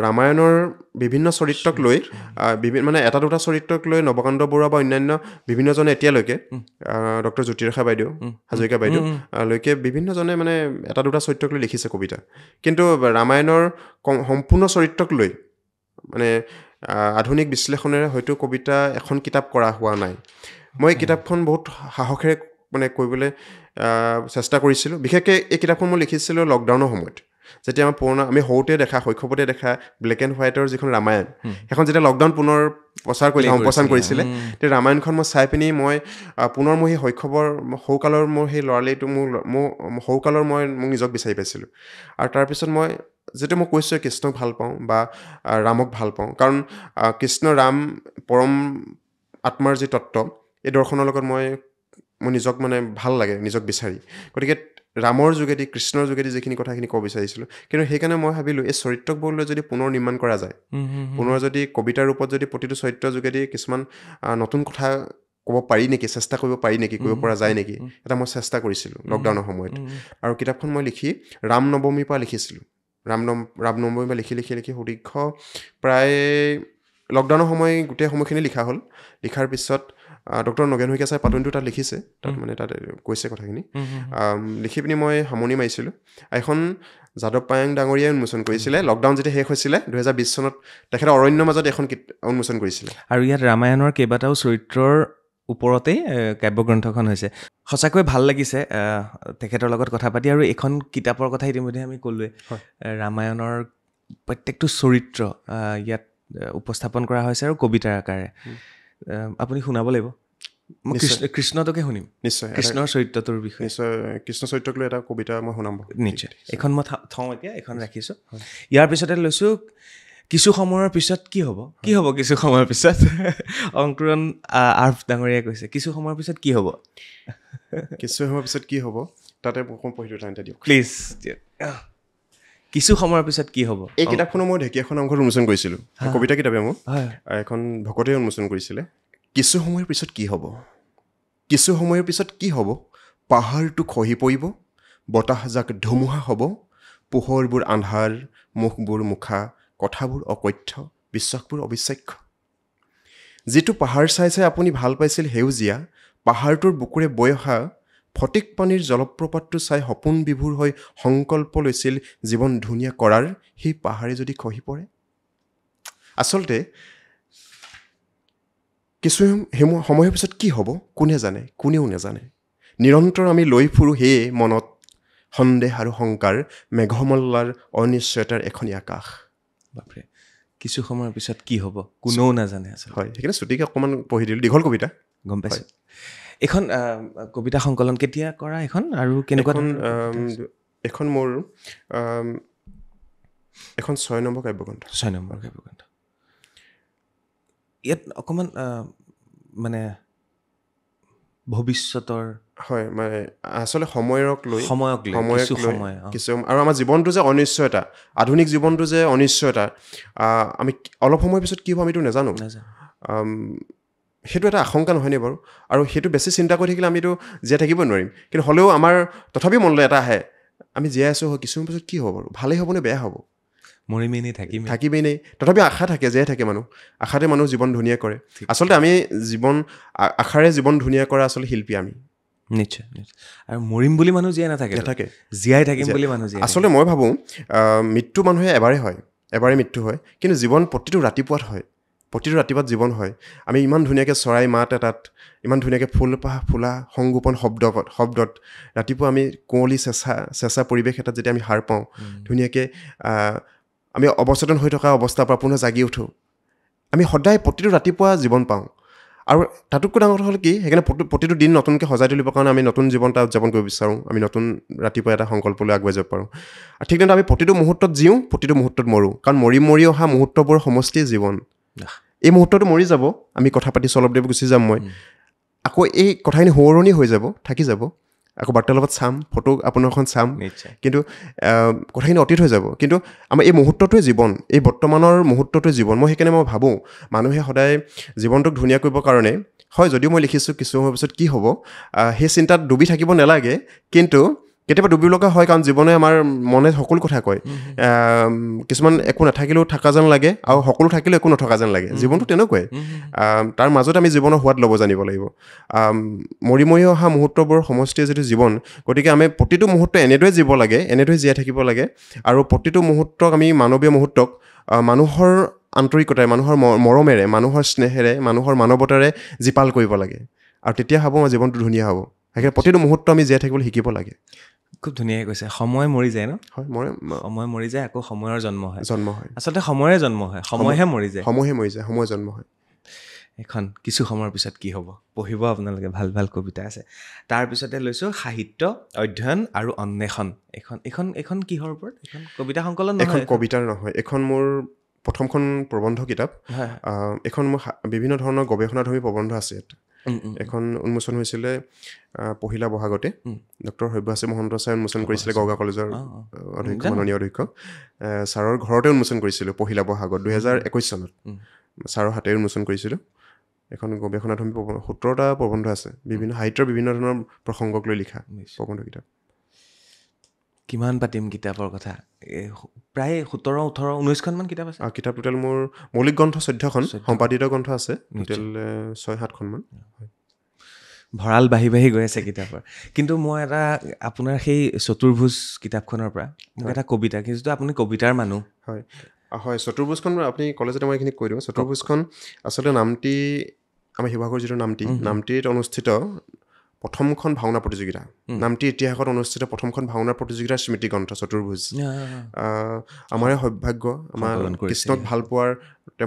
ৰামায়ণৰ বিভিন্ন চৰিত্ৰক লৈ মানে এটা দুটা চৰিত্ৰক লৈ নৱকান্ত বৰুৱা বা অন্যান্য বিভিন্নজনে এতিয়ালৈকে ডক্টৰ জ্যোতিৰেখা বাইদেউ হাজৰিকা বাইদেউ লৈকে বিভিন্নজনে মানে এটা দুটা চৰিত্ৰক লৈ লিখিছে কবিতা কিন্তু ৰামায়ণৰ সম্পূৰ্ণ চৰিত্ৰক লৈ মানে আধুনিক বিশ্লেষণেৰে হয়তো কবিতা এখন কিতাপ কৰা হোৱা নাই মই কিতাপখন বহুত সাহসেৰে মানে কৰিবলৈ চেষ্টা কৰিছিলোঁ বিশেষকৈ এই কিতাপখন মই লিখিছিলোঁ লকডাউনৰ সময়ত যেতিয়া আমি সৰুতে দেখা শৈশৱতে দেখা ব্লেক এণ্ড হোৱাইটৰ যিখন ৰামায়ণ সেইখন যেতিয়া লকডাউন পুনৰ সম্প্ৰচাৰ কৰিছিলে তেতিয়া ৰামায়ণখন মই চাই পিনি মই পুনৰ মোৰ সেই শৈশৱৰ সৰুকালৰ মোৰ সেই ল'ৰালিটো মোৰ সৰুকালৰ মই মোক নিজক বিচাৰি পাইছিলোঁ আৰু তাৰপিছত মই যেতিয়া মই কৈছোঁ কৃষ্ণক ভাল পাওঁ বা ৰামক ভাল পাওঁ কাৰণ কৃষ্ণ ৰাম পৰম আত্মাৰ যি তত্ত্ব এই দৰ্শনৰ লগত মই নিজক মানে ভাল লাগে নিজক বিচাৰি গতিকে ৰামৰ যোগেদি কৃষ্ণৰ যোগেদি যিখিনি কথাখিনি ক'ব বিচাৰিছিলোঁ কিন্তু সেইকাৰণে মই ভাবিলোঁ এই চৰিত্ৰবোৰ লৈ যদি পুনৰ নিৰ্মাণ কৰা যায় পুনৰ যদি কবিতাৰ ৰূপত যদি প্ৰতিটো চৰিত্ৰৰ যোগেদি কিছুমান নতুন কথা ক'ব পাৰি নেকি চেষ্টা কৰিব পাৰি নেকি কৰিব পৰা যায় নেকি এটা মই চেষ্টা কৰিছিলোঁ লকডাউনৰ সময়ত আৰু কিতাপখন মই লিখি ৰাম নৱমীৰ পৰা লিখিছিলোঁ ৰাম নৱমীৰ পৰা লিখি সুদীৰ্ঘ প্ৰায় লকডাউনৰ সময় গোটেই সময়খিনি লিখা হ'ল লিখাৰ পিছত ডক্টৰ নগেন শইকীয়া ছাৰ পাতনিটো তাত লিখিছে তাত মানে তাত কৈছে কথাখিনি লিখি পিনি মই সামৰণি মাৰিছিলোঁ এখন যাদৱ পায়েং ডাঙৰীয়াই উন্মোচন কৰিছিলে লকডাউন যেতিয়া শেষ হৈছিলে 2020 চনত তেখেতে অৰণ্যৰ মাজত এখন উন্মোচন কৰিছিলে আৰু ইয়াত ৰামায়ণৰ কেইবাটাও চৰিত্ৰৰ ওপৰতেই কাব্যগ্ৰন্থখন হৈছে সঁচাকৈ ভাল লাগিছে তেখেতৰ লগত কথা পাতি আৰু এইখন কিতাপৰ কথা ইতিমধ্যে আমি ক'লোৱে ৰামায়ণৰ প্ৰত্যেকটো চৰিত্ৰ ইয়াত উপস্থাপন কৰা হৈছে আৰু কবিতাৰ আকাৰে আপুনি শুনাব লাগিব কৃষ্ণটোকে শুনিম নিশ্চয় কৃষ্ণৰ চৰিত্ৰটোৰ বিষয়ে নিশ্চয় কৃষ্ণ চৰিত্ৰক লৈ এটা কবিতা মই শুনাম নিশ্চয় এইখন মই থওঁ এতিয়া এইখন ৰাখিছোঁ ইয়াৰ পিছতে লৈছোঁ কিছু সময়ৰ পিছত কি হ'ব কিছু সময়ৰ পিছত অংকুৰণ আৰ্ফ ডাঙৰীয়াই কৈছে কিছু সময়ৰ পিছত কি হ'ব তাতে অকণ পঢ়ি দিওঁ দিয়ক প্লিজ কিছু সময়ৰ পিছত কি হ'ব এই কিতাপখনো মই ঢেকীয়াখন অংশত উন্মোচন কৰিছিলোঁ কবিতা কিতাপে মোক এখন ভকতে উন্মোচন কৰিছিলে কিছু সময়ৰ পিছত কি হ'ব পাহাৰটো খহি পৰিব বতাহজাক ধুমুহা হ'ব পোহৰবোৰ আন্ধাৰ মুখবোৰ মুখা কথাবোৰ অকথ্য বিশ্বাসবোৰ অবিশ্বাস্য যিটো পাহাৰ চাই আপুনি ভাল পাইছিল সেউজীয়া পাহাৰটোৰ বুকুৰে বৈ অহা ফটিক পানীৰ জলপ্ৰপাতটো চাই সপোন বিভোৰ হৈ সংকল্প লৈছিল জীৱন ধুনীয়া কৰাৰ সেই পাহাৰে যদি খহি পৰে আচলতে কিছু সময়ৰ পিছত কি হ'ব কোনে জানে, কোনেও নাজানে। নিৰন্তৰ আমি লৈ ফুৰোঁ হে মনত সন্দেহ আৰু শংকাৰ, মেঘমল্লাৰ অনিশ্চয়তাৰ এখনি আকাশ। বাপৰে, কিছু সময়ৰ পিছত কি হ'ব কোনেও নাজানে আচলতে। হয়, সেইকাৰণে ছুটিকৈ অকণমান পঢ়ি দিলোঁ, দীঘল কবিতা। গম পাইছোঁ। এইখন কবিতা সংকলন কেতিয়া কৰা এইখন আৰু কেনেকুৱা এখন মোৰ এখন 6 নম্বৰ কাব্যগ্ৰন্থ। 6 নম্বৰ কাব্যগ্ৰন্থ। ইয়াত অকণমান মানে ভৱিষ্যতৰ হয়, মানে আচলতে সময়ক লৈ কিছু আৰু আমাৰ জীৱনটো যে অনিশ্চয়তা, আধুনিক জীৱনটো যে অনিশ্চয়তা, আমি অলপ সময়ৰ পিছত কি হ'ব আমিতো নাজানো। সেইটো এটা আশংকা নহয়নে বাৰু? আৰু সেইটো বেছি চিন্তা কৰি থাকিলে আমিতো জীয়াই থাকিব নোৱাৰিম। কিন্তু হ'লেও আমাৰ তথাপিও মনলৈ এটা আহে, আমি জীয়াই আছোঁ, কিছুমান পিছত কি হ'ব বাৰু? ভালেই হ'বনে বেয়া হ'ব? মৰিমেই নে থাকিমেই নে? তথাপিও আশা থাকে, জীয়াই থাকে মানুহ। আশাতে মানুহ জীৱন ধুনীয়া কৰে। আচলতে আমি আশাৰে জীৱন ধুনীয়া কৰা আচলতে শিল্পী আমি। নিশ্চয়। আৰু মৰিম বুলি মানুহ জীয়াই নাথাকে, জীয়াই থাকিম বুলি মানুহ জীয়াই। আচলতে মই ভাবোঁ মৃত্যু মানুহে এবাৰে মৃত্যু হয়, কিন্তু জীৱন প্ৰতিটো ৰাতিপুৱাত হয়। প্ৰতিটো ৰাতিপুৱাত জীৱন হয়। আমি ইমান ধুনীয়াকৈ চৰাই মাত এটাত, ইমান ধুনীয়াকৈ ফুলপাহ ফুলা সংগোপন শব্দত ৰাতিপুৱা আমি কুঁৱলী চেঁচা পৰিৱেশ এটাত যেতিয়া আমি সাৰ পাওঁ, ধুনীয়াকৈ আমি অৱচেতন হৈ থকা অৱস্থাৰ পৰা পুনৰ জাগি উঠোঁ। আমি সদায় প্ৰতিটো ৰাতিপুৱা জীৱন পাওঁ। আৰু তাতোতকৈ ডাঙৰ কথা হ'ল কি, সেইকাৰণে প্ৰতিটো দিন নতুনকৈ সজাই তুলিবৰ কাৰণে আমি নতুন জীৱন এটা উদযাপন কৰিব বিচাৰোঁ। আমি নতুন ৰাতিপুৱা এটা সংকল্পলৈ আগুৱাই যাব পাৰোঁ। আৰু ঠিক তেনেদৰে আমি প্ৰতিটো মুহূৰ্তত জীওঁ, প্ৰতিটো মুহূৰ্তত মৰোঁ। কাৰণ মৰি অহা মুহূৰ্তবোৰ সমষ্টিয়ে জীৱন। এই মুহূৰ্তটো মৰি যাব, আমি কথা পাতি অলপ দেৰি গুচি যাম মই। আকৌ এই কথাখিনি সোঁৱৰণি হৈ যাব, থাকি যাব। আকৌ বাৰ্তালাপত চাম, ফটো আপোনাৰখন চাম, কিন্তু কথাখিনি অতীত হৈ যাব। কিন্তু আমাৰ এই মুহূৰ্তটোৱে জীৱন, এই বৰ্তমানৰ মুহূৰ্তটোৱে জীৱন। সেইকাৰণে মই ভাবোঁ মানুহে সদায় জীৱনটোক ধুনীয়া কৰিবৰ কাৰণে, হয় যদিও মই লিখিছোঁ কিছু সময়ৰ পিছত কি হ'ব, সেই চিন্তাত ডুবি থাকিব নালাগে। কিন্তু কেতিয়াবা ডুবিব লগা হয়, কাৰণ জীৱনে আমাৰ মনে সকলো কথা কয়। কিছুমান একো নাথাকিলেও থকা যেন লাগে, আৰু সকলো থাকিলেও একো নথকা যেন লাগে। জীৱনটো তেনেকুৱাই। তাৰ মাজত আমি জীৱনৰ সোৱাদ ল'ব জানিব লাগিব। মৰি অহা মুহূৰ্তবোৰ সমষ্টিয়ে যিটো জীৱন, গতিকে আমি প্ৰতিটো মুহূৰ্ত এনেদৰে জীৱ লাগে, এনেদৰে জীয়াই থাকিব লাগে। আৰু প্ৰতিটো মুহূৰ্তক আমি মানৱীয় মুহূৰ্তক মানুহৰ আন্তৰিকতাৰে, মানুহৰ মৰমেৰে, মানুহৰ স্নেহেৰে, মানুহৰ মানৱতাৰে জীপাল কৰিব লাগে। আৰু তেতিয়া ভাবোঁ আমাৰ জীৱনটো ধুনীয়া হ'ব। সেইকাৰণে প্ৰতিটো মুহূৰ্ত আমি জীয়াই থাকিবলৈ শিকিব লাগে। খুব ধুনীয়াকৈ কৈছে। সময় মৰি যায় ন? হয়, সময় মৰি যায়, আকৌ সময়ৰ জন্ম হয়। আচলতে সময়ৰে জন্ম হয়, সময়হে মৰি যায়। সময় জন্ম হয়। এখন কিছু সময়ৰ পিছত কি হ'ব পঢ়িব আপোনালোকে, ভাল কবিতা আছে। তাৰপিছতে লৈছোঁ সাহিত্য অধ্যয়ন আৰু অন্বেষণ। এইখন কিহৰ ওপৰত? এইখন কবিতা সংকলন নহয়? এখন কবিতাৰ নহয়, এখন মোৰ প্ৰথমখন প্ৰবন্ধ কিতাপ। এখন মোৰ বিভিন্ন ধৰণৰ গৱেষণাধৰ্মী প্ৰবন্ধ আছে ইয়াত। এখন উন্মোচন হৈছিলে পহিলা বহাগতে। ডক্টৰ সব্যাসাচী মহন্ত ছাৰে উন্মোচন কৰিছিলে, গড়গাঁও কলেজৰ অধ্যক্ষ, মাননীয় অধ্যক্ষ ছাৰৰ ঘৰতে উন্মোচন কৰিছিলোঁ পহিলা বহাগত 2021 চনত। ছাৰৰ হাতেৰে উন্মোচন কৰিছিলোঁ। এখন গৱেষণাধৰ্মী 17টা প্ৰবন্ধ আছে, সাহিত্যৰ বিভিন্ন ধৰণৰ প্ৰসংগক লৈ লিখা প্ৰবন্ধ কিতাপ। কিমান পাতিম কিতাপৰ কথা? প্ৰায় 17, 18, 19খনমান কিতাপ আছে। কিতাপ টোটেল মোৰ মৌলিক গ্ৰন্থ 14খন, সম্পাদিত গ্ৰন্থ আছে টোটেল 6-7খনমান। ভঁৰাল বাঢ়ি গৈ আছে কিতাপৰ। কিন্তু মই এটা আপোনাৰ সেই চতুৰ্ভুজ কিতাপখনৰ পৰা মোক এটা কবিতা, কিন্তু আপুনি কবিতাৰ মানুহ। হয়, চতুৰ্ভুজখন আপুনি কলেজতে মই এইখিনি কৈ দিওঁ। চতুৰ্ভুজখন আচলতে নামটি, আমাৰ শিৱসাগৰ যিটো নামটিত অনুষ্ঠিত প্ৰথমখন ভাওনা প্ৰতিযোগিতা, নামটিৰ ইতিহাসত অনুষ্ঠিত প্ৰথমখন ভাওনা প্ৰতিযোগিতাৰ স্মৃতি গ্ৰন্থ চতুৰ্ভুজ। আমাৰে সৌভাগ্য, আমাৰ কৃষ্ণক ভাল পোৱাৰ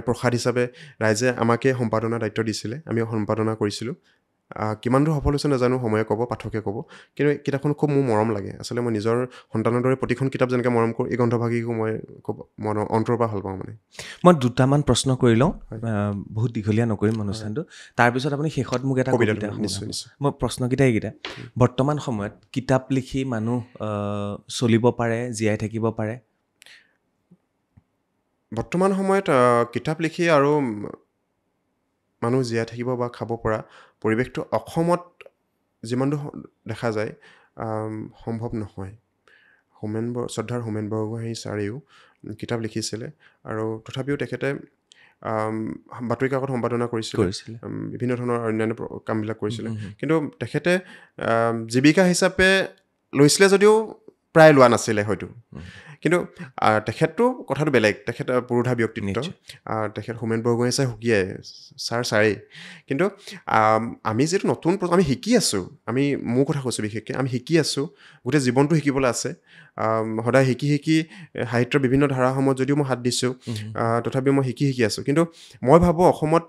প্ৰসাদ হিচাপে ৰাইজে আমাকে সম্পাদনাৰ দায়িত্ব দিছিলে, আমি সম্পাদনা কৰিছিলোঁ। কিমান দূৰ সফল হৈছে নাজানো, সময়ে ক'ব, পাঠকে ক'ব। কিন্তু কিতাপখন খুব মোৰ মৰম লাগে। আচলতে মই নিজৰ সন্তানৰ দৰে প্ৰতিখন কিতাপ যেনেকৈ মৰম কৰোঁ, এই গ্ৰন্থভাগিকো মই খুব অন্তৰৰ পৰা ভাল পাওঁ। মানে মই দুটামান প্ৰশ্ন কৰি লওঁ, বহুত দীঘলীয়া নকৰিম অনুষ্ঠানটো। তাৰপিছত আপুনি শেষত মোক এটা কবিতা। নিশ্চয়। মই প্ৰশ্নকেইটা এইকেইটা, বৰ্তমান সময়ত কিতাপ লিখি মানুহ চলিব পাৰে, জীয়াই থাকিব পাৰে? বৰ্তমান সময়ত কিতাপ লিখি আৰু মানুহ জীয়াই থাকিব বা খাব পৰা পৰিৱেশটো অসমত যিমান দূৰ দেখা যায় সম্ভৱ নহয়। শ্ৰদ্ধাৰ হোমেন বৰগোহাঞি ছাৰেও কিতাপ লিখিছিলে, আৰু তথাপিও তেখেতে বাতৰি কাকত সম্পাদনা কৰিছিলে, বিভিন্ন ধৰণৰ অন্যান্য কামবিলাক কৰিছিলে। কিন্তু তেখেতে জীৱিকা হিচাপে লৈছিলে যদিও প্ৰায় লোৱা নাছিলে হয়তো। কিন্তু তেখেতটো কথাটো বেলেগ, তেখেত পুৰোধা ব্যক্তিত্ব, তেখেত হোমেন বৰগোহাঁই ছাৰ সুকীয়াই, ছাৰেই। কিন্তু আমি যিহেতু নতুন আমি শিকি আছোঁ, মোৰ কথা কৈছোঁ বিশেষকৈ, আমি শিকি আছোঁ, গোটেই জীৱনটো শিকিবলৈ আছে। সদায় শিকি সাহিত্যৰ বিভিন্ন ধাৰাসমূহত যদিও মই হাত দিছোঁ, তথাপিও মই শিকি আছোঁ। কিন্তু মই ভাবোঁ অসমত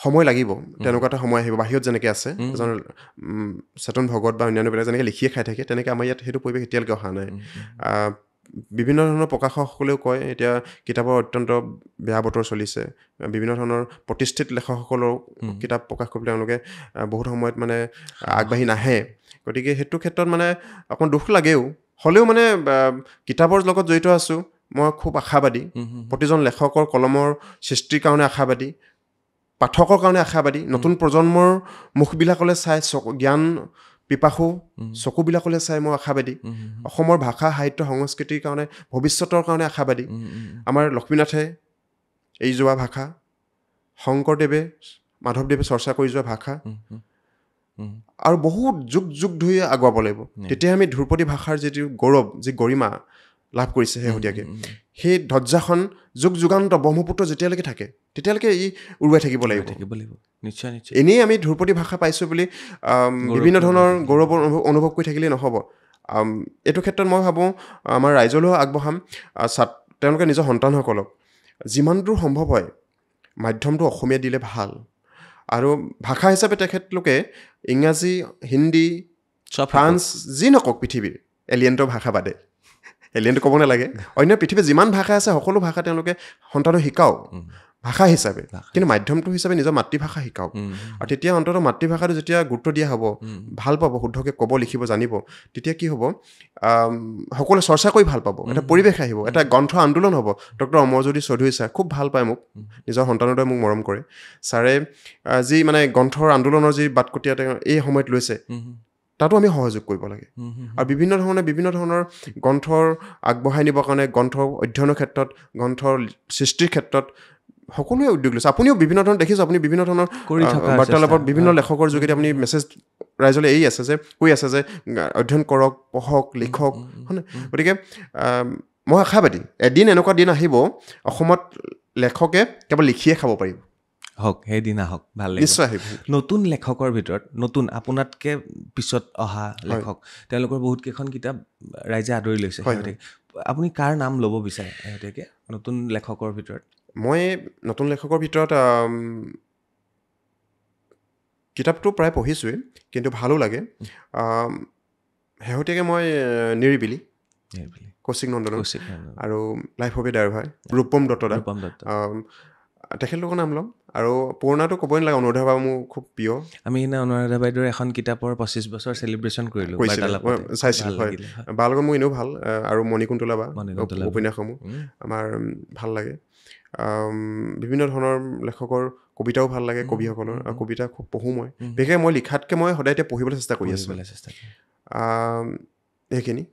সময় লাগিব, তেনেকুৱা এটা সময় আহিব। বাহিৰত যেনেকৈ আছে এজন চেতন ভগত বা অন্যান্যবিলাক যেনেকৈ লিখিয়ে খাই থাকে, তেনেকৈ আমাৰ ইয়াত সেইটো পৰিৱেশ এতিয়ালৈকে অহা নাই। বিভিন্ন ধৰণৰ প্ৰকাশকসকলেও কয় এতিয়া কিতাপৰ অত্যন্ত বেয়া বতৰ চলিছে, বিভিন্ন ধৰণৰ প্ৰতিষ্ঠিত লেখকসকলেও কিতাপ প্ৰকাশ কৰিবলৈ তেওঁলোকে বহুত সময়ত মানে আগবাঢ়ি নাহে। গতিকে সেইটো ক্ষেত্ৰত মানে অকণ দুখ লাগেও, হ'লেও মানে কিতাপৰ লগত জড়িত আছোঁ, মই খুব আশাবাদী। প্ৰতিজন লেখকৰ কলমৰ সৃষ্টিৰ কাৰণে আশাবাদী, পাঠকৰ কাৰণে আশাবাদী, নতুন প্ৰজন্মৰ মুখবিলাকলৈ চাই জ্ঞান পিপাসু চকুবিলাকলৈ চাই মই আশাবাদী, অসমৰ ভাষা সাহিত্য সংস্কৃতিৰ কাৰণে ভৱিষ্যতৰ কাৰণে আশাবাদী। আমাৰ লক্ষ্মীনাথে এৰি যোৱা ভাষা, শংকৰদেৱে মাধৱদেৱে চৰ্চা কৰি যোৱা ভাষা, আৰু বহুত যুগ ধৰি আগুৱাব লাগিব। তেতিয়া আমি ধ্ৰুপদী ভাষাৰ যিটো গৌৰৱ, যি গৰিমা লাভ কৰিছে শেহতীয়াকৈ, সেই ধ্বজাখন যুগান্ত ব্ৰহ্মপুত্ৰ যেতিয়ালৈকে থাকে তেতিয়ালৈকে ই উৰুৱাই থাকিব লাগিব। নিশ্চয় নিশ্চয়। এনেই আমি ধ্ৰুপদী ভাষা পাইছোঁ বুলি বিভিন্ন ধৰণৰ গৌৰৱ অনুভৱ কৰি থাকিলেই নহ'ব। এইটো ক্ষেত্ৰত মই ভাবোঁ আমাৰ ৰাইজলৈও আগবঢ়াম, তেওঁলোকে নিজৰ সন্তানসকলক যিমান দূৰ সম্ভৱ হয় মাধ্যমটো অসমীয়া দিলে ভাল। আৰু ভাষা হিচাপে তেখেতলোকে ইংৰাজী, হিন্দী, ফ্ৰান্স যি নকওক পৃথিৱীৰ, এলিয়েণ্টৰ ভাষা বাদে, এলিয়েণ্টটো ক'ব নালাগে, অন্য পৃথিৱীৰ যিমান ভাষা আছে সকলো ভাষা তেওঁলোকে সন্তানক শিকাওক ভাষা হিচাপে, কিন্তু মাধ্যমটো হিচাপে নিজৰ মাতৃভাষা শিকাওক। আৰু তেতিয়া অন্ততঃ মাতৃভাষাটো যেতিয়া গুৰুত্ব দিয়া হ'ব, ভাল পাব, শুদ্ধকৈ ক'ব লিখিব জানিব, তেতিয়া কি হ'ব, সকলোৱে চৰ্চা কৰি ভাল পাব, এটা পৰিৱেশ আহিব, এটা গ্ৰন্থ আন্দোলন হ'ব। ডক্টৰ অমৰজ্যোতি চৌধুৰী ছাৰ খুব ভাল পায় মোক, নিজৰ সন্তানৰ দৰে মোক মৰম কৰে। ছাৰে যি মানে গ্ৰন্থৰ আন্দোলনৰ যি বাটকটীয়া এই সময়ত লৈছে, তাতো আমি সহযোগ কৰিব লাগে। আৰু বিভিন্ন ধৰণৰ গ্ৰন্থৰ আগবঢ়াই নিবৰ কাৰণে, গ্ৰন্থৰ অধ্যয়নৰ ক্ষেত্ৰত, গ্ৰন্থৰ সৃষ্টিৰ ক্ষেত্ৰত সকলোৱে উদ্যোগ লৈছে। আপুনিও বিভিন্ন ধৰণৰ দেখিছোঁ, আপুনি বিভিন্ন ধৰণৰ বাৰ্তালাপত বিভিন্ন লেখকৰ যোগেদি আপুনি মেছেজ ৰাইজলৈ এৰি আছে, যে কৈ আছে যে অধ্যয়ন কৰক, পঢ়ক, লিখক, হয়নে? গতিকে মই আশাবাদী এদিন এনেকুৱা দিন আহিব অসমত লেখকে কেৱল লিখিয়ে খাব পাৰিব। হওক, সেইদিনা হওক, ভাল লাগিব। নিশ্চয় আহিব। নতুন লেখকৰ ভিতৰত, নতুন আপোনাতকৈ পিছত অহা লেখক, তেওঁলোকৰ বহুত কেইখন কিতাপ ৰাইজে আদৰি লৈছে। আপুনি কাৰ নাম ল'ব বিচাৰে শেহতীয়াকৈ নতুন লেখকৰ ভিতৰত? মই নতুন লেখকৰ ভিতৰত কিতাপটো প্ৰায় পঢ়িছোঁৱেই, কিন্তু ভালো লাগে। শেহতীয়াকৈ মই নিৰিবিলি, কৌশিক নন্দন, আৰু life of a driver Rupam দত্তদা, তেখেতলোকৰ নাম ল'ম। আৰু পুৰণাটো ক'বই নালাগে, অনুৰাধা বাবু মোৰ খুব প্ৰিয়। আমি এনে অনুৰাধা বাইদেউৰ এখন কিতাপৰ 25 বছৰ চেলিব্ৰেশ্যন কৰিলোঁ, চাইছিলোঁ। হয়, বাৰ লগত মোৰ এনেও ভাল, আৰু মণিকুন্তলা বা উপন্যাসসমূহ আমাৰ ভাল লাগে। বিভিন্ন ধৰণৰ লেখকৰ কবিতাও ভাল লাগে, কবিসকলৰ কবিতা খুব পঢ়োঁ মই। বিশেষকৈ মই লিখাতকৈ মই সদায় এতিয়া পঢ়িবলৈ চেষ্টা কৰি আছোঁ। সেইখিনি